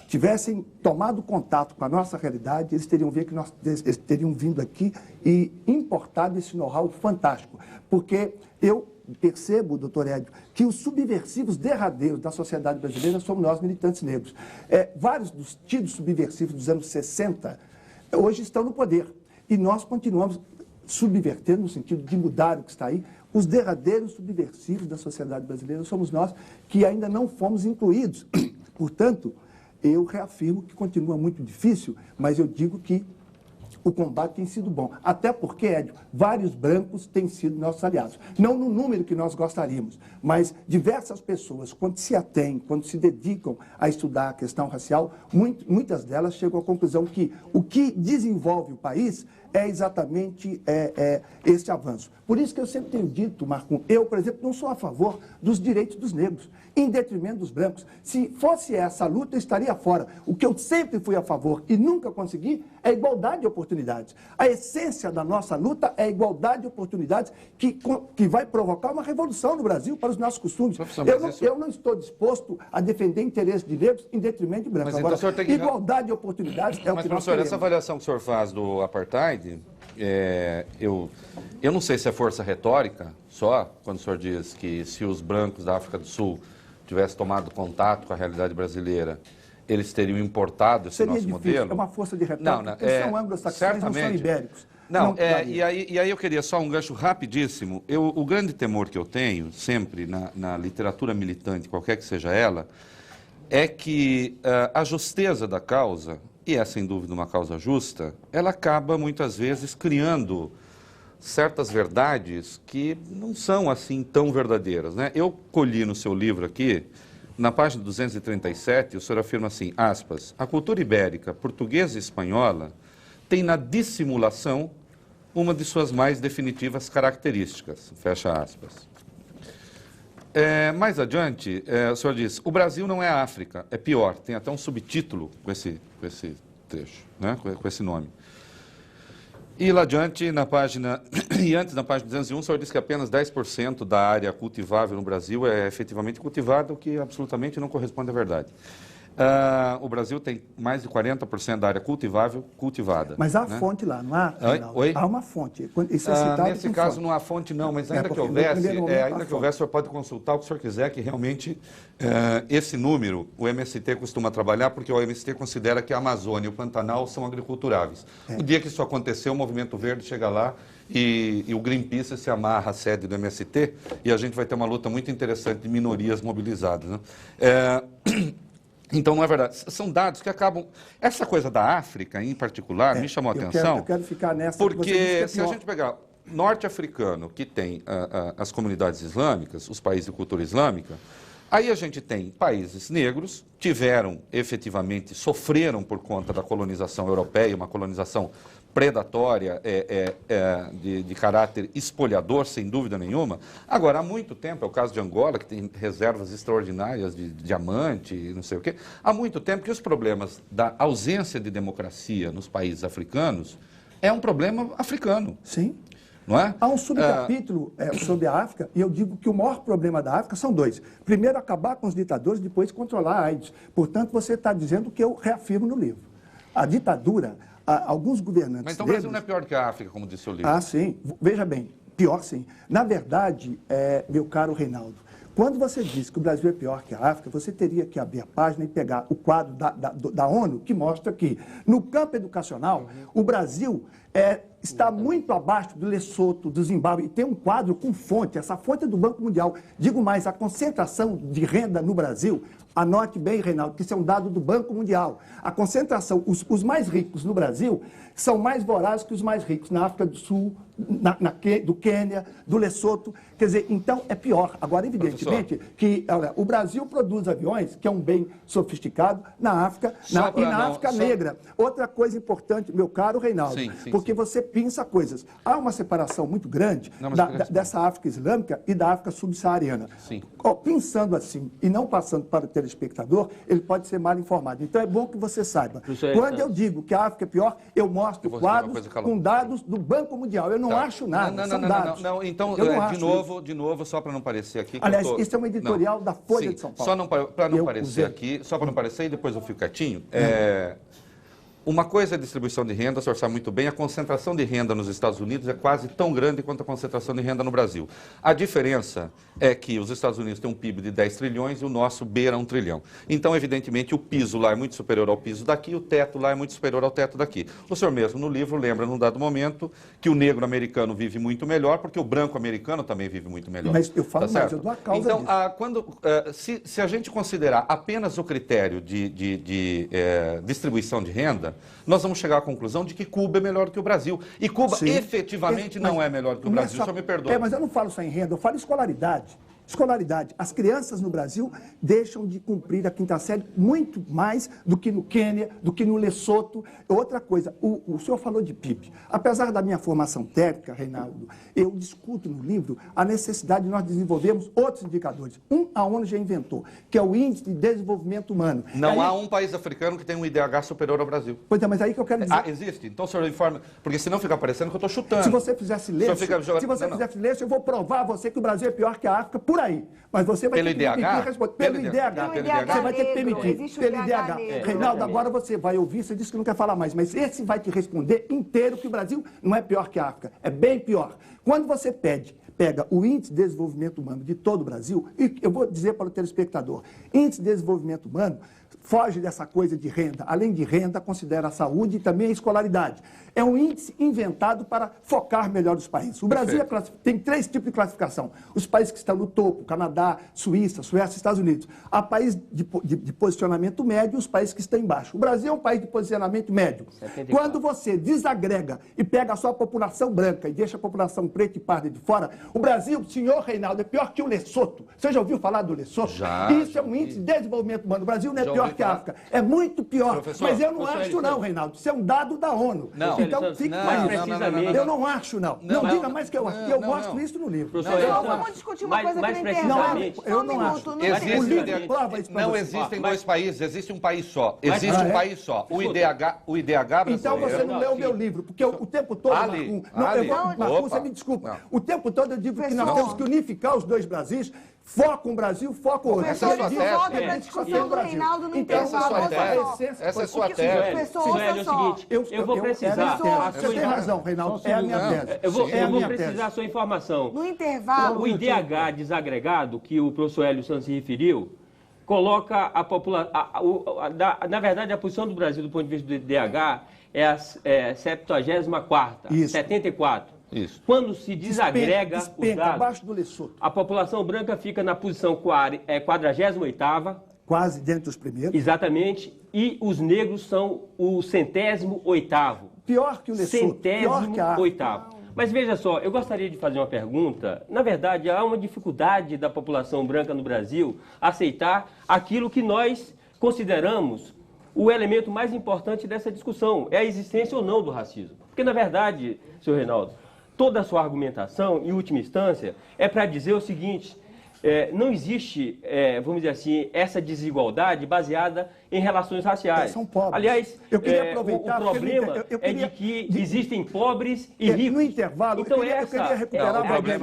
tivessem tomado contato com a nossa realidade, eles teriam vindo aqui e importado esse know-how fantástico. Porque eu percebo, doutor Edio, que os subversivos derradeiros da sociedade brasileira somos nós, militantes negros. Vários dos tidos subversivos dos anos 60 hoje estão no poder. E nós continuamos subvertendo, no sentido de mudar o que está aí. Os derradeiros subversivos da sociedade brasileira somos nós, que ainda não fomos incluídos. Portanto, eu reafirmo que continua muito difícil, mas eu digo que o combate tem sido bom. Até porque, Edio, vários brancos têm sido nossos aliados. Não no número que nós gostaríamos, mas diversas pessoas, quando se atêm, quando se dedicam a estudar a questão racial, muitas delas chegam à conclusão que o que desenvolve o país é exatamente esse avanço. Por isso que eu sempre tenho dito, Marco, eu, por exemplo, não sou a favor dos direitos dos negros, em detrimento dos brancos. Se fosse essa a luta, eu estaria fora. O que eu sempre fui a favor e nunca consegui é a igualdade de oportunidades. A essência da nossa luta é a igualdade de oportunidades que vai provocar uma revolução no Brasil para os nossos costumes. Eu não estou disposto a defender interesses de negros em detrimento de brancos. Agora, então, igualdade de oportunidades é o que nós queremos. Essa avaliação que o senhor faz do apartheid, eu não sei se é força retórica só, quando o senhor diz que se os brancos da África do Sul tivessem tomado contato com a realidade brasileira, eles teriam importado esse nosso modelo. É uma força de retórica, porque são anglo-saxões, não são ibéricos. E aí eu queria só um gancho rapidíssimo. O grande temor que eu tenho, sempre, na literatura militante, qualquer que seja ela, é que a justeza da causa, e é sem dúvida uma causa justa, ela acaba muitas vezes criando certas verdades que não são assim tão verdadeiras, né? Eu colhi no seu livro aqui, na página 237, o senhor afirma assim, aspas, a cultura ibérica, portuguesa e espanhola tem na dissimulação uma de suas mais definitivas características, fecha aspas. Mais adiante, o senhor diz, o Brasil não é a África, é pior, tem até um subtítulo com esse trecho, né? com esse nome. E lá adiante, na página, e antes na página 201, o senhor diz que apenas 10% da área cultivável no Brasil é efetivamente cultivada, o que absolutamente não corresponde à verdade. O Brasil tem mais de 40% da área cultivável cultivada. Mas há fonte lá, não há? Oi? Há uma fonte. Isso é citado nesse caso fonte. Não há fonte não, mas ainda que houvesse, o senhor pode consultar o que o senhor quiser, que realmente esse número o MST costuma trabalhar, porque o MST considera que a Amazônia e o Pantanal são agriculturáveis. O dia que isso aconteceu, o Movimento Verde chega lá e o Greenpeace se amarra à sede do MST e a gente vai ter uma luta muito interessante de minorias mobilizadas, né? Então, não é verdade. São dados que acabam... Essa coisa da África, em particular, me chamou a atenção. Eu quero ficar nessa... Porque se a gente pegar norte-africano, que tem as comunidades islâmicas, os países de cultura islâmica, aí a gente tem países negros, efetivamente, sofreram por conta da colonização europeia, uma colonização predatória, de caráter espoliador, sem dúvida nenhuma. Agora, há muito tempo, é o caso de Angola, que tem reservas extraordinárias de diamante e não sei o quê, há muito tempo que os problemas da ausência de democracia nos países africanos é um problema africano. Sim. Não é? Há um subcapítulo sobre a África, e eu digo que o maior problema da África são dois. Primeiro, acabar com os ditadores, depois controlar a AIDS. Portanto, você está dizendo o que eu reafirmo no livro. A ditadura... Alguns governantes... Mas então o Brasil não é pior que a África, como disse o livro. Sim. Veja bem, pior sim. Na verdade, meu caro Reinaldo, quando você diz que o Brasil é pior que a África, você teria que abrir a página e pegar o quadro da ONU, que mostra que, no campo educacional, o Brasil está muito abaixo do Lesoto, do Zimbábue, e tem um quadro com fonte, essa fonte é do Banco Mundial. Digo mais, a concentração de renda no Brasil, anote bem, Reinaldo, que isso é um dado do Banco Mundial. A concentração, os mais ricos no Brasil são mais vorazes que os mais ricos na África do Sul, do Quênia, do Lesoto. Quer dizer, então é pior. Agora, evidentemente, que olha, o Brasil produz aviões, que é um bem sofisticado, na África na África negra. Outra coisa importante, meu caro Reinaldo, porque você pensa coisas. Há uma separação muito grande dessa África islâmica e da África subsaariana. Pensando assim e não passando para o telespectador, ele pode ser mal informado. Então é bom que você saiba. Quando eu digo que a África é pior, eu mostro quadros com dados do Banco Mundial. Eu não acho nada, são dados. Então, de novo, só para não parecer aqui... Aliás, isso é um editorial da Folha de São Paulo. Só para não parecer aqui, só para não parecer e depois eu fico quietinho, uma coisa é a distribuição de renda, o senhor sabe muito bem, a concentração de renda nos Estados Unidos é quase tão grande quanto a concentração de renda no Brasil. A diferença é que os Estados Unidos têm um PIB de 10 trilhões e o nosso beira 1 trilhão. Então, evidentemente, o piso lá é muito superior ao piso daqui, o teto lá é muito superior ao teto daqui. O senhor mesmo, no livro, lembra, num dado momento, que o negro americano vive muito melhor, porque o branco americano também vive muito melhor. Mas eu falo mais, eu dou a causa disso. Se a gente considerar apenas o critério de distribuição de renda, nós vamos chegar à conclusão de que Cuba é melhor do que o Brasil. E Cuba efetivamente não é melhor do que o Brasil, só me perdoe. Mas eu não falo só em renda, eu falo em escolaridade. Escolaridade. As crianças no Brasil deixam de cumprir a quinta série muito mais do que no Quênia, do que no Lesoto. Outra coisa, o senhor falou de PIB. Apesar da minha formação técnica, Reinaldo, eu discuto no livro a necessidade de nós desenvolvermos outros indicadores. A ONU já inventou, que é o Índice de Desenvolvimento Humano. Não há um país africano que tenha um IDH superior ao Brasil. Pois é, mas aí que eu quero dizer... Existe? Então o senhor informa, porque senão fica parecendo que eu estou chutando. Se você fizesse silêncio, eu vou provar a você que o Brasil é pior que a África por aí. Mas você vai ter que permitir responder. Pelo IDH. Você vai ter que permitir. Pelo IDH. Reinaldo, agora você vai ouvir, você disse que não quer falar mais, mas esse vai te responder inteiro que o Brasil não é pior que a África. É bem pior. Quando você pega o Índice de Desenvolvimento Humano de todo o Brasil, e eu vou dizer para o telespectador, Índice de Desenvolvimento Humano foge dessa coisa de renda. Além de renda, considera a saúde e também a escolaridade. É um índice inventado para focar melhor os países. O Brasil tem 3 tipos de classificação. Os países que estão no topo, Canadá, Suíça, Suécia, Estados Unidos. Há países de posicionamento médio e os países que estão embaixo. O Brasil é um país de posicionamento médio. 74. Quando você desagrega e pega a sua população branca e deixa a população preta e parda de fora, o Brasil, senhor Reinaldo, é pior que o Lesoto. Você já ouviu falar do Lesoto? Isso é um índice de desenvolvimento humano. O Brasil não é pior que a África. É muito pior. Professor, mas eu não acho não, Reinaldo. Isso é um dado da ONU. Então, fique mais precisamente. Eu não acho, não. Não diga mais que eu acho. Eu mostro isso no livro. Vamos discutir uma coisa aqui no intervalo. Eu não acho. Não existem 2 países, existe um país só. Existe um país só. O IDH brasileiro. Então você não leu o meu livro, porque o tempo todo... Marcos, você me desculpa. O tempo todo eu digo que nós temos que unificar os 2 Brasis. Foca um Brasil, foca o outro. Essa é a sua tese. A discussão do Reinaldo no intervalo. Essa é a sua tese. É o seguinte, eu vou precisar... Você tem razão, Reinaldo, é a minha tese. Eu vou precisar da sua informação. No intervalo... O IDH desagregado, que o professor Hélio Santos se referiu, coloca a população... Na verdade, a posição do Brasil, do ponto de vista do IDH, é a 74ª, 74. Isso. Quando se desagrega os dados, abaixo do Lesoto. A população branca fica na posição 48ª. Quase dentro dos primeiros. Exatamente. E os negros são o 108º. Pior que o Lesoto. 108º. Mas veja só, eu gostaria de fazer uma pergunta. Na verdade, há uma dificuldade da população branca no Brasil aceitar aquilo que nós consideramos o elemento mais importante dessa discussão. É a existência ou não do racismo. Porque, na verdade, senhor Reinaldo, toda a sua argumentação, em última instância, é para dizer o seguinte: não existe, vamos dizer assim, essa desigualdade baseada em relações raciais. São pobres. Aliás, eu queria aproveitar, o problema é de que existem pobres e ricos. No intervalo, então, eu queria recuperar, Valdélio,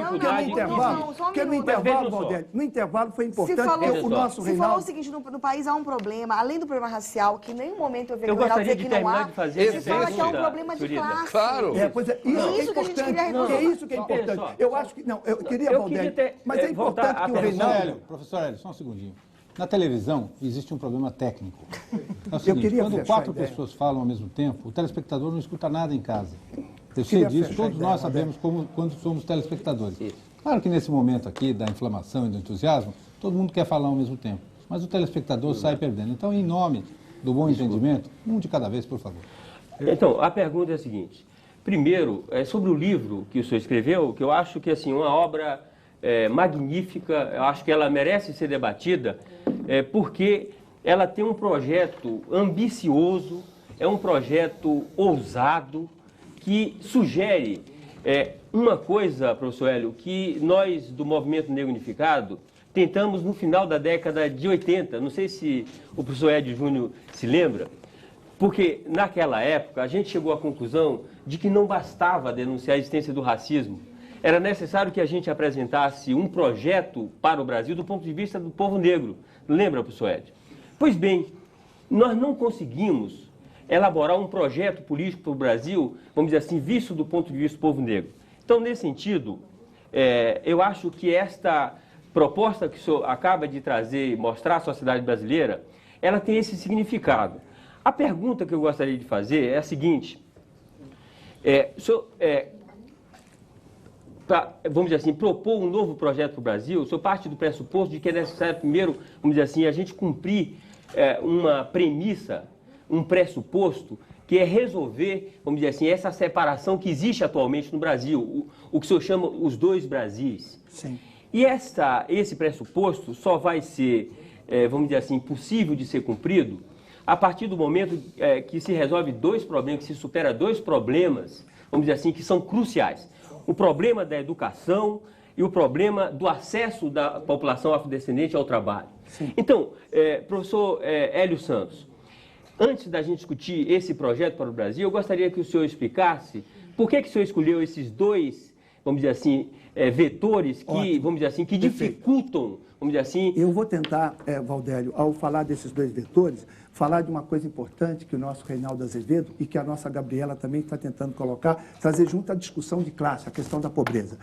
porque no intervalo, Valdélio, no intervalo foi importante que o nosso Reinaldo... Você falou o seguinte, no país há um problema, além do problema racial, que em nenhum momento eu vejo o Reinaldo dizer que não há, você fala que é um problema de classe. Claro. Pois é, isso que a gente queria resolver. É isso que é importante. Eu acho que... Não, eu queria, Valdélio, mas é importante que o Reinaldo... Professor Hélio, só um segundinho. Na televisão existe um problema técnico. É o seguinte, quando 4 pessoas falam ao mesmo tempo, o telespectador não escuta nada em casa. Eu sei disso, todos nós sabemos quando somos telespectadores. Claro que nesse momento aqui da inflamação e do entusiasmo, todo mundo quer falar ao mesmo tempo, mas o telespectador sai perdendo. Então, em nome do bom entendimento, um de cada vez, por favor. Então, a pergunta é a seguinte. Primeiro, sobre o livro que o senhor escreveu, que eu acho que assim, uma obra magnífica, eu acho que ela merece ser debatida, porque ela tem um projeto ambicioso, é um projeto ousado, que sugere uma coisa, professor Hélio, que nós do Movimento Negro Unificado tentamos no final da década de 80, não sei se o professor Edio Júnior se lembra, porque naquela época a gente chegou à conclusão de que não bastava denunciar a existência do racismo, era necessário que a gente apresentasse um projeto para o Brasil do ponto de vista do povo negro. Lembra, professor Edio? Pois bem, nós não conseguimos elaborar um projeto político para o Brasil, vamos dizer assim, visto do ponto de vista do povo negro. Então, nesse sentido, eu acho que esta proposta que o senhor acaba de trazer e mostrar à sociedade brasileira, ela tem esse significado. A pergunta que eu gostaria de fazer é a seguinte, o senhor, vamos dizer assim, propor um novo projeto para o Brasil, o senhor parte do pressuposto de que é necessário primeiro, vamos dizer assim, a gente cumprir uma premissa, um pressuposto, que é resolver, vamos dizer assim, essa separação que existe atualmente no Brasil, o que o senhor chama os dois Brasis. Sim. E esse pressuposto só vai ser, vamos dizer assim, possível de ser cumprido a partir do momento que se resolve dois problemas, que se supera dois problemas, vamos dizer assim, que são cruciais. O problema da educação e o problema do acesso da população afrodescendente ao trabalho. Sim. Então, professor Hélio Santos, antes da gente discutir esse projeto para o Brasil, eu gostaria que o senhor explicasse por que o senhor escolheu esses dois, vamos dizer assim, vetores que, ótimo, vamos dizer assim, que dificultam, vamos dizer assim... Eu vou tentar, Valdélio, ao falar desses dois vetores, falar de uma coisa importante que o nosso Reinaldo Azevedo e que a nossa Gabriela também está tentando colocar, trazer junto a discussão de classe, a questão da pobreza.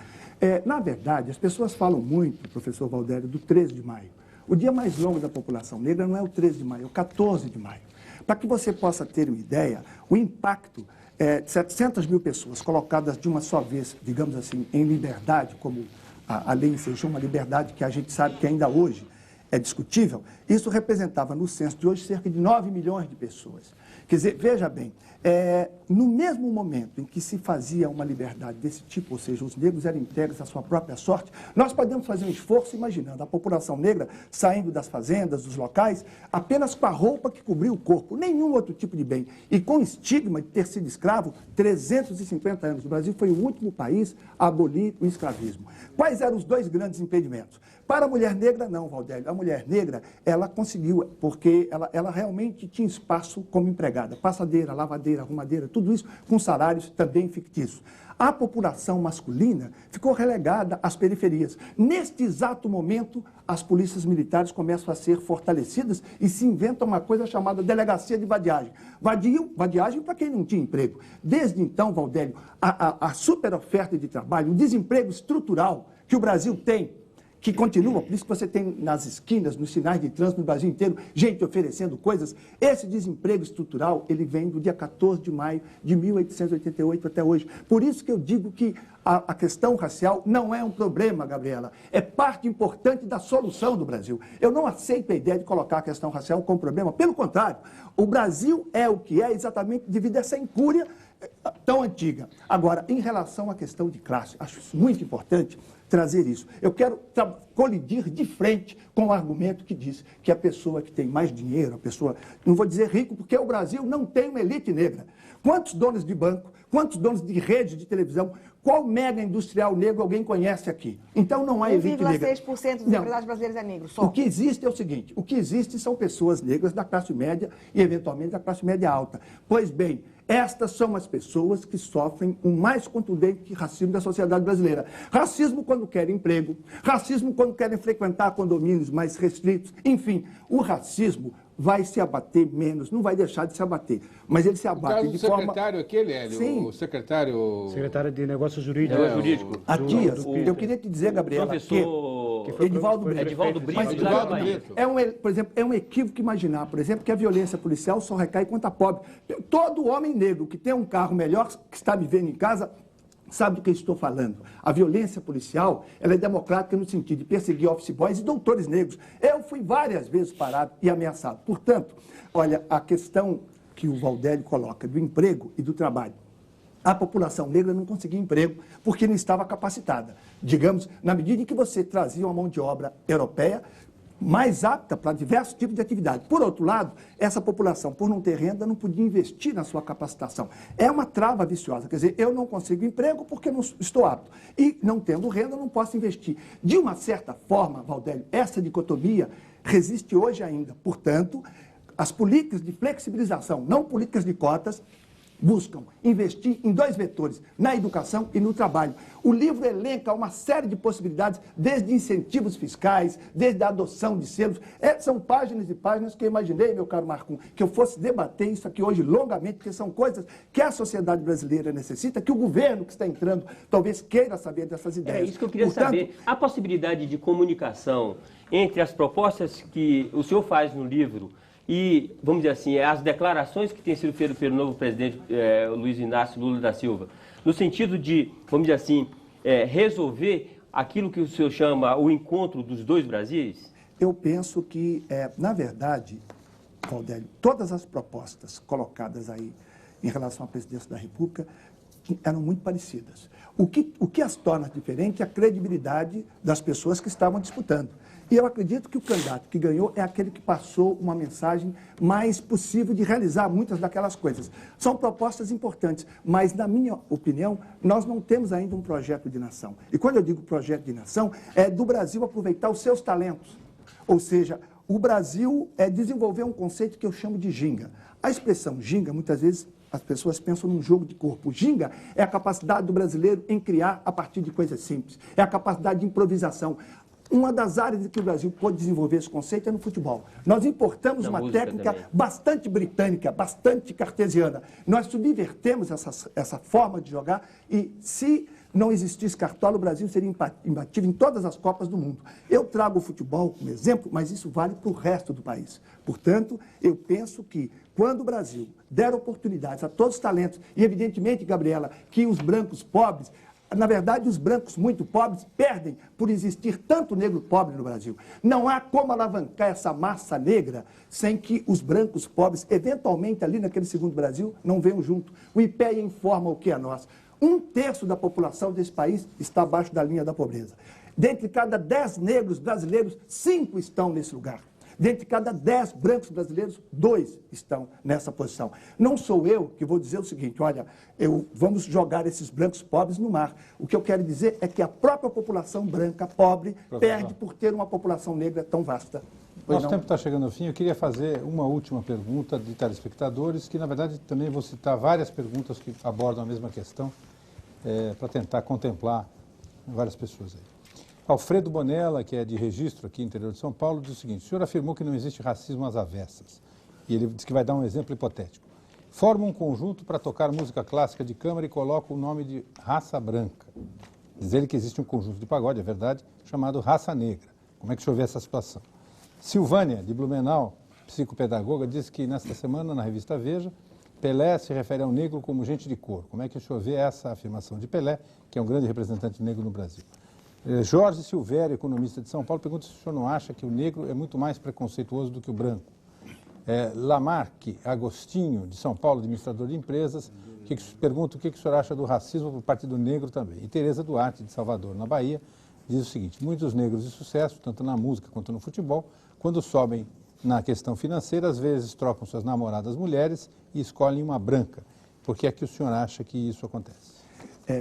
Na verdade, as pessoas falam muito, professor Valdélio, do 13 de maio. O dia mais longo da população negra não é o 13 de maio, é o 14 de maio. Para que você possa ter uma ideia, o impacto de 700 mil pessoas colocadas de uma só vez, digamos assim, em liberdade, como a lei ensejou, uma liberdade que a gente sabe que ainda hoje é discutível, isso representava no censo de hoje cerca de 9 milhões de pessoas. Quer dizer, veja bem, no mesmo momento em que se fazia uma liberdade desse tipo, ou seja, os negros eram entregues à sua própria sorte, nós podemos fazer um esforço imaginando a população negra saindo das fazendas, dos locais, apenas com a roupa que cobria o corpo, nenhum outro tipo de bem. E com o estigma de ter sido escravo 350 anos. O Brasil foi o último país a abolir o escravismo. Quais eram os dois grandes impedimentos? Para a mulher negra, não, Valdélio. A mulher negra, ela conseguiu, porque ela realmente tinha espaço como empregada. Passadeira, lavadeira, arrumadeira, tudo isso com salários também fictícios. A população masculina ficou relegada às periferias. Neste exato momento, as polícias militares começam a ser fortalecidas e se inventa uma coisa chamada delegacia de vadiagem. Vadiagem para quem não tinha emprego. Desde então, Valdélio, a super oferta de trabalho, o desemprego estrutural que o Brasil tem, que continua, por isso que você tem nas esquinas, nos sinais de trânsito no Brasil inteiro, gente oferecendo coisas. Esse desemprego estrutural, ele vem do dia 14 de maio de 1888 até hoje. Por isso que eu digo que a questão racial não é um problema, Gabriela, é parte importante da solução do Brasil. Eu não aceito a ideia de colocar a questão racial como problema, pelo contrário, o Brasil é o que é exatamente devido a essa incúria tão antiga. Agora, em relação à questão de classe, acho muito importante trazer isso. Eu quero colidir de frente com o argumento que diz que a pessoa que tem mais dinheiro, a pessoa, não vou dizer rico, porque o Brasil não tem uma elite negra. Quantos donos de banco, quantos donos de rede de televisão, qual mega industrial negro alguém conhece aqui? Então não há elite negra. 1,6% dos empresários brasileiros é negro, só. O que existe é o seguinte, o que existe são pessoas negras da classe média e eventualmente da classe média alta. Pois bem, estas são as pessoas que sofrem o mais contundente racismo da sociedade brasileira. Racismo quando querem emprego, racismo quando querem frequentar condomínios mais restritos. Enfim, o racismo vai se abater menos, não vai deixar de se abater, mas ele se abate de forma... O secretário aquele, Hélio? Sim. O secretário... Secretário de Negócios Jurídicos. Jurídico. Há dias, eu queria te dizer, Gabriela, professor Edivaldo Brito. Edivaldo Brito. Por exemplo, é um equívoco imaginar, por exemplo, que a violência policial só recai contra pobre. Todo homem negro que tem um carro melhor, que está me vendo em casa, sabe do que eu estou falando. A violência policial, ela é democrática no sentido de perseguir office boys e doutores negros. Eu fui várias vezes parado e ameaçado. Portanto, olha, a questão que o Valdélio coloca do emprego e do trabalho. A população negra não conseguia emprego porque não estava capacitada. Digamos, na medida em que você trazia uma mão de obra europeia mais apta para diversos tipos de atividade. Por outro lado, essa população, por não ter renda, não podia investir na sua capacitação. É uma trava viciosa. Quer dizer, eu não consigo emprego porque não estou apto. E, não tendo renda, não posso investir. De uma certa forma, Valdélio, essa dicotomia resiste hoje ainda. Portanto, as políticas de flexibilização, não políticas de cotas, buscam investir em dois vetores, na educação e no trabalho. O livro elenca uma série de possibilidades, desde incentivos fiscais, desde a adoção de selos. São páginas e páginas que eu imaginei, meu caro Marcum, que eu fosse debater isso aqui hoje longamente, porque são coisas que a sociedade brasileira necessita, que o governo que está entrando talvez queira saber dessas ideias. É isso que eu queria saber. A possibilidade de comunicação entre as propostas que o senhor faz no livro e, vamos dizer assim, as declarações que têm sido feitas pelo novo presidente Luiz Inácio Lula da Silva, no sentido de, vamos dizer assim, resolver aquilo que o senhor chama o encontro dos dois Brasis? Eu penso que, na verdade, Valdélio, todas as propostas colocadas aí em relação à presidência da República eram muito parecidas. O que as torna diferente é a credibilidade das pessoas que estavam disputando. E eu acredito que o candidato que ganhou é aquele que passou uma mensagem mais possível de realizar muitas daquelas coisas. São propostas importantes, mas, na minha opinião, nós não temos ainda um projeto de nação. E quando eu digo projeto de nação, é do Brasil aproveitar os seus talentos. Ou seja, o Brasil desenvolver um conceito que eu chamo de ginga. A expressão ginga, muitas vezes, as pessoas pensam num jogo de corpo. Ginga é a capacidade do brasileiro em criar a partir de coisas simples. É a capacidade de improvisação. Uma das áreas em que o Brasil pode desenvolver esse conceito é no futebol. Nós importamos uma técnica também bastante britânica, bastante cartesiana. Nós subvertemos essa forma de jogar e, se não existisse Cartola, o Brasil seria imbatível em todas as Copas do mundo. Eu trago o futebol como exemplo, mas isso vale para o resto do país. Portanto, eu penso que, quando o Brasil der oportunidades a todos os talentos, e evidentemente, Gabriela, que os brancos pobres, na verdade, os brancos muito pobres perdem por existir tanto negro pobre no Brasil. Não há como alavancar essa massa negra sem que os brancos pobres, eventualmente ali naquele segundo Brasil, não venham junto. O IPEA informa o que é nós. 1/3 da população desse país está abaixo da linha da pobreza. Dentre cada 10 negros brasileiros, 5 estão nesse lugar. Dentre cada 10 brancos brasileiros, 2 estão nessa posição. Não sou eu que vou dizer o seguinte, olha, vamos jogar esses brancos pobres no mar. O que eu quero dizer é que a própria população branca, pobre, perde por ter uma população negra tão vasta. Nosso tempo está chegando ao fim. Eu queria fazer uma última pergunta de telespectadores, que, na verdade, também vou citar várias perguntas que abordam a mesma questão, para tentar contemplar várias pessoas aí. Alfredo Bonella, que é de Registro, aqui no interior de São Paulo, diz o seguinte: o senhor afirmou que não existe racismo às avessas. E ele diz que vai dar um exemplo hipotético. Forma um conjunto para tocar música clássica de câmara e coloca o nome de raça branca. Diz ele que existe um conjunto de pagode, é verdade, chamado raça negra. Como é que o senhor vê essa situação? Silvânia, de Blumenau, psicopedagoga, diz que nesta semana, na revista Veja, Pelé se refere ao negro como gente de cor. Como é que o senhor vê essa afirmação de Pelé, que é um grande representante negro no Brasil? Jorge Silvério, economista de São Paulo, pergunta se o senhor não acha que o negro é muito mais preconceituoso do que o branco. Lamarck Agostinho, de São Paulo, administrador de empresas, pergunta o que o senhor acha do racismo por parte do negro também. E Tereza Duarte, de Salvador, na Bahia, diz o seguinte: muitos negros de sucesso, tanto na música quanto no futebol, quando sobem na questão financeira, às vezes trocam suas namoradas mulheres e escolhem uma branca. Por que é que o senhor acha que isso acontece?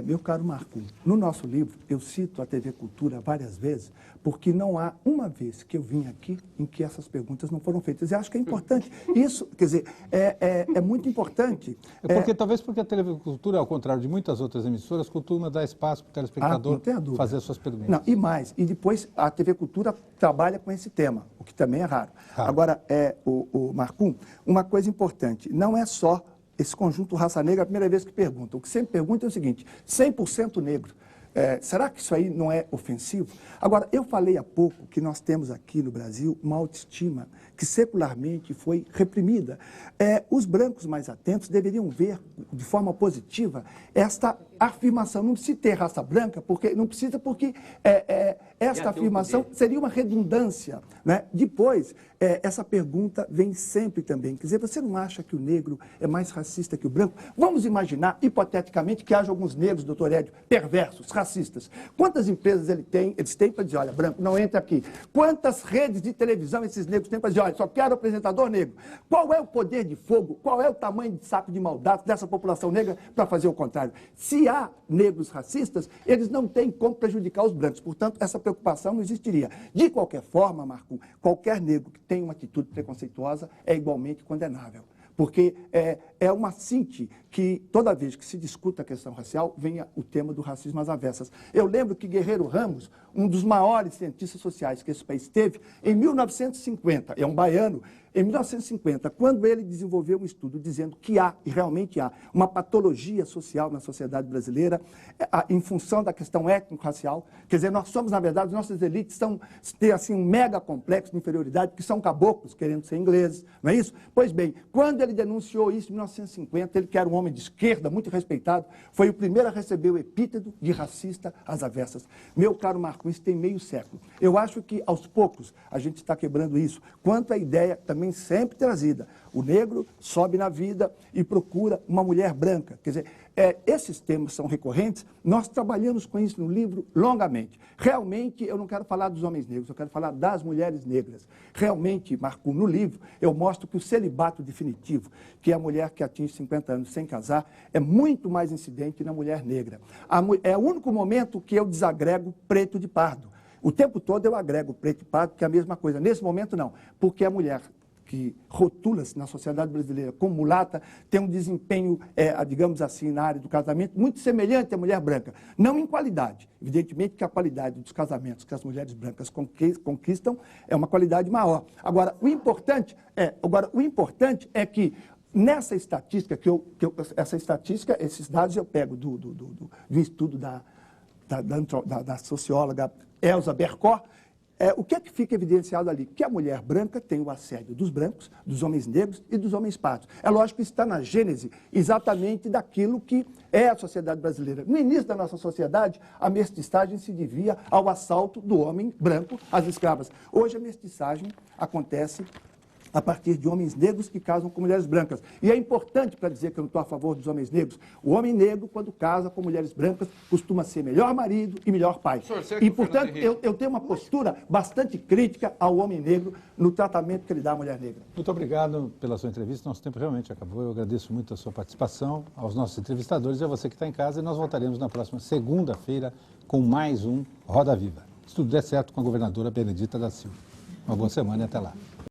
Meu caro Marco, no nosso livro, eu cito a TV Cultura várias vezes, porque não há uma vez que eu vim aqui em que essas perguntas não foram feitas. Eu acho que é importante. Isso, quer dizer, é muito importante. Talvez porque a TV Cultura, ao contrário de muitas outras emissoras, costuma dar espaço para o telespectador fazer as suas perguntas. Não, e mais. E depois a TV Cultura trabalha com esse tema, o que também é raro. Agora, Marco, uma coisa importante, não é só esse conjunto raça negra, a primeira vez que pergunta. O que sempre pergunta é o seguinte: 100% negro. Será que isso aí não é ofensivo? Agora, eu falei há pouco que nós temos aqui no Brasil uma autoestima que secularmente foi reprimida. Os brancos mais atentos deveriam ver de forma positiva esta afirmação. Não precisa ter raça branca, porque esta afirmação seria uma redundância, né? Depois, essa pergunta vem sempre também. Quer dizer, você não acha que o negro é mais racista que o branco? Vamos imaginar, hipoteticamente, que haja alguns negros, doutor Edio, perversos, racistas. Quantas empresas eles têm para dizer, olha, branco, não entra aqui? Quantas redes de televisão esses negros têm para dizer, olha, só quero apresentador negro? Qual é o poder de fogo? Qual é o tamanho de saco de maldade dessa população negra para fazer o contrário? Se há negros racistas, eles não têm como prejudicar os brancos. Portanto, essa preocupação não existiria. De qualquer forma, Marco, qualquer negro que tem uma atitude preconceituosa é igualmente condenável. Porque é uma cinte que, toda vez que se discuta a questão racial, venha o tema do racismo às avessas. Eu lembro que Guerreiro Ramos, um dos maiores cientistas sociais que esse país teve, em 1950, é um baiano, em 1950, quando ele desenvolveu um estudo dizendo que há, e realmente há, uma patologia social na sociedade brasileira em função da questão étnico-racial. Quer dizer, nós somos, na verdade, nossas elites têm assim, um mega complexo de inferioridade, que são caboclos querendo ser ingleses, não é isso? Pois bem, quando ele denunciou isso em 1950, ele que era um homem de esquerda, muito respeitado, foi o primeiro a receber o epíteto de racista às avessas. Meu caro Marco, isso tem meio século. Eu acho que, aos poucos, a gente está quebrando isso. Quanto à ideia também sempre trazida, o negro sobe na vida e procura uma mulher branca. Quer dizer, esses temas são recorrentes, nós trabalhamos com isso no livro longamente. Realmente, eu não quero falar dos homens negros, eu quero falar das mulheres negras. Realmente, Marco, no livro, eu mostro que o celibato definitivo, que é a mulher que atinge 50 anos sem casar, é muito mais incidente na mulher negra. É o único momento que eu desagrego preto de pardo. O tempo todo eu agrego preto e pardo, que é a mesma coisa. Nesse momento, não, porque a mulher que rotula-se na sociedade brasileira como mulata, tem um desempenho, digamos assim, na área do casamento, muito semelhante à mulher branca. Não em qualidade. Evidentemente que a qualidade dos casamentos que as mulheres brancas conquistam é uma qualidade maior. Agora, o importante é que nessa estatística, esses dados eu pego do estudo da socióloga Elza Bercor. O que é que fica evidenciado ali? Que a mulher branca tem o assédio dos brancos, dos homens negros e dos homens pardos. É lógico que está na gênese exatamente daquilo que é a sociedade brasileira. No início da nossa sociedade, a mestiçagem se devia ao assalto do homem branco às escravas. Hoje a mestiçagem acontece a partir de homens negros que casam com mulheres brancas. E é importante para dizer que eu não estou a favor dos homens negros. O homem negro, quando casa com mulheres brancas, costuma ser melhor marido e melhor pai. E, portanto, eu tenho uma postura bastante crítica ao homem negro no tratamento que ele dá à mulher negra. Muito obrigado pela sua entrevista. Nosso tempo realmente acabou. Eu agradeço muito a sua participação, aos nossos entrevistadores e a você que está em casa. E nós voltaremos na próxima segunda-feira com mais um Roda Viva. Se tudo der certo com a governadora Benedita da Silva. Uma boa semana e até lá.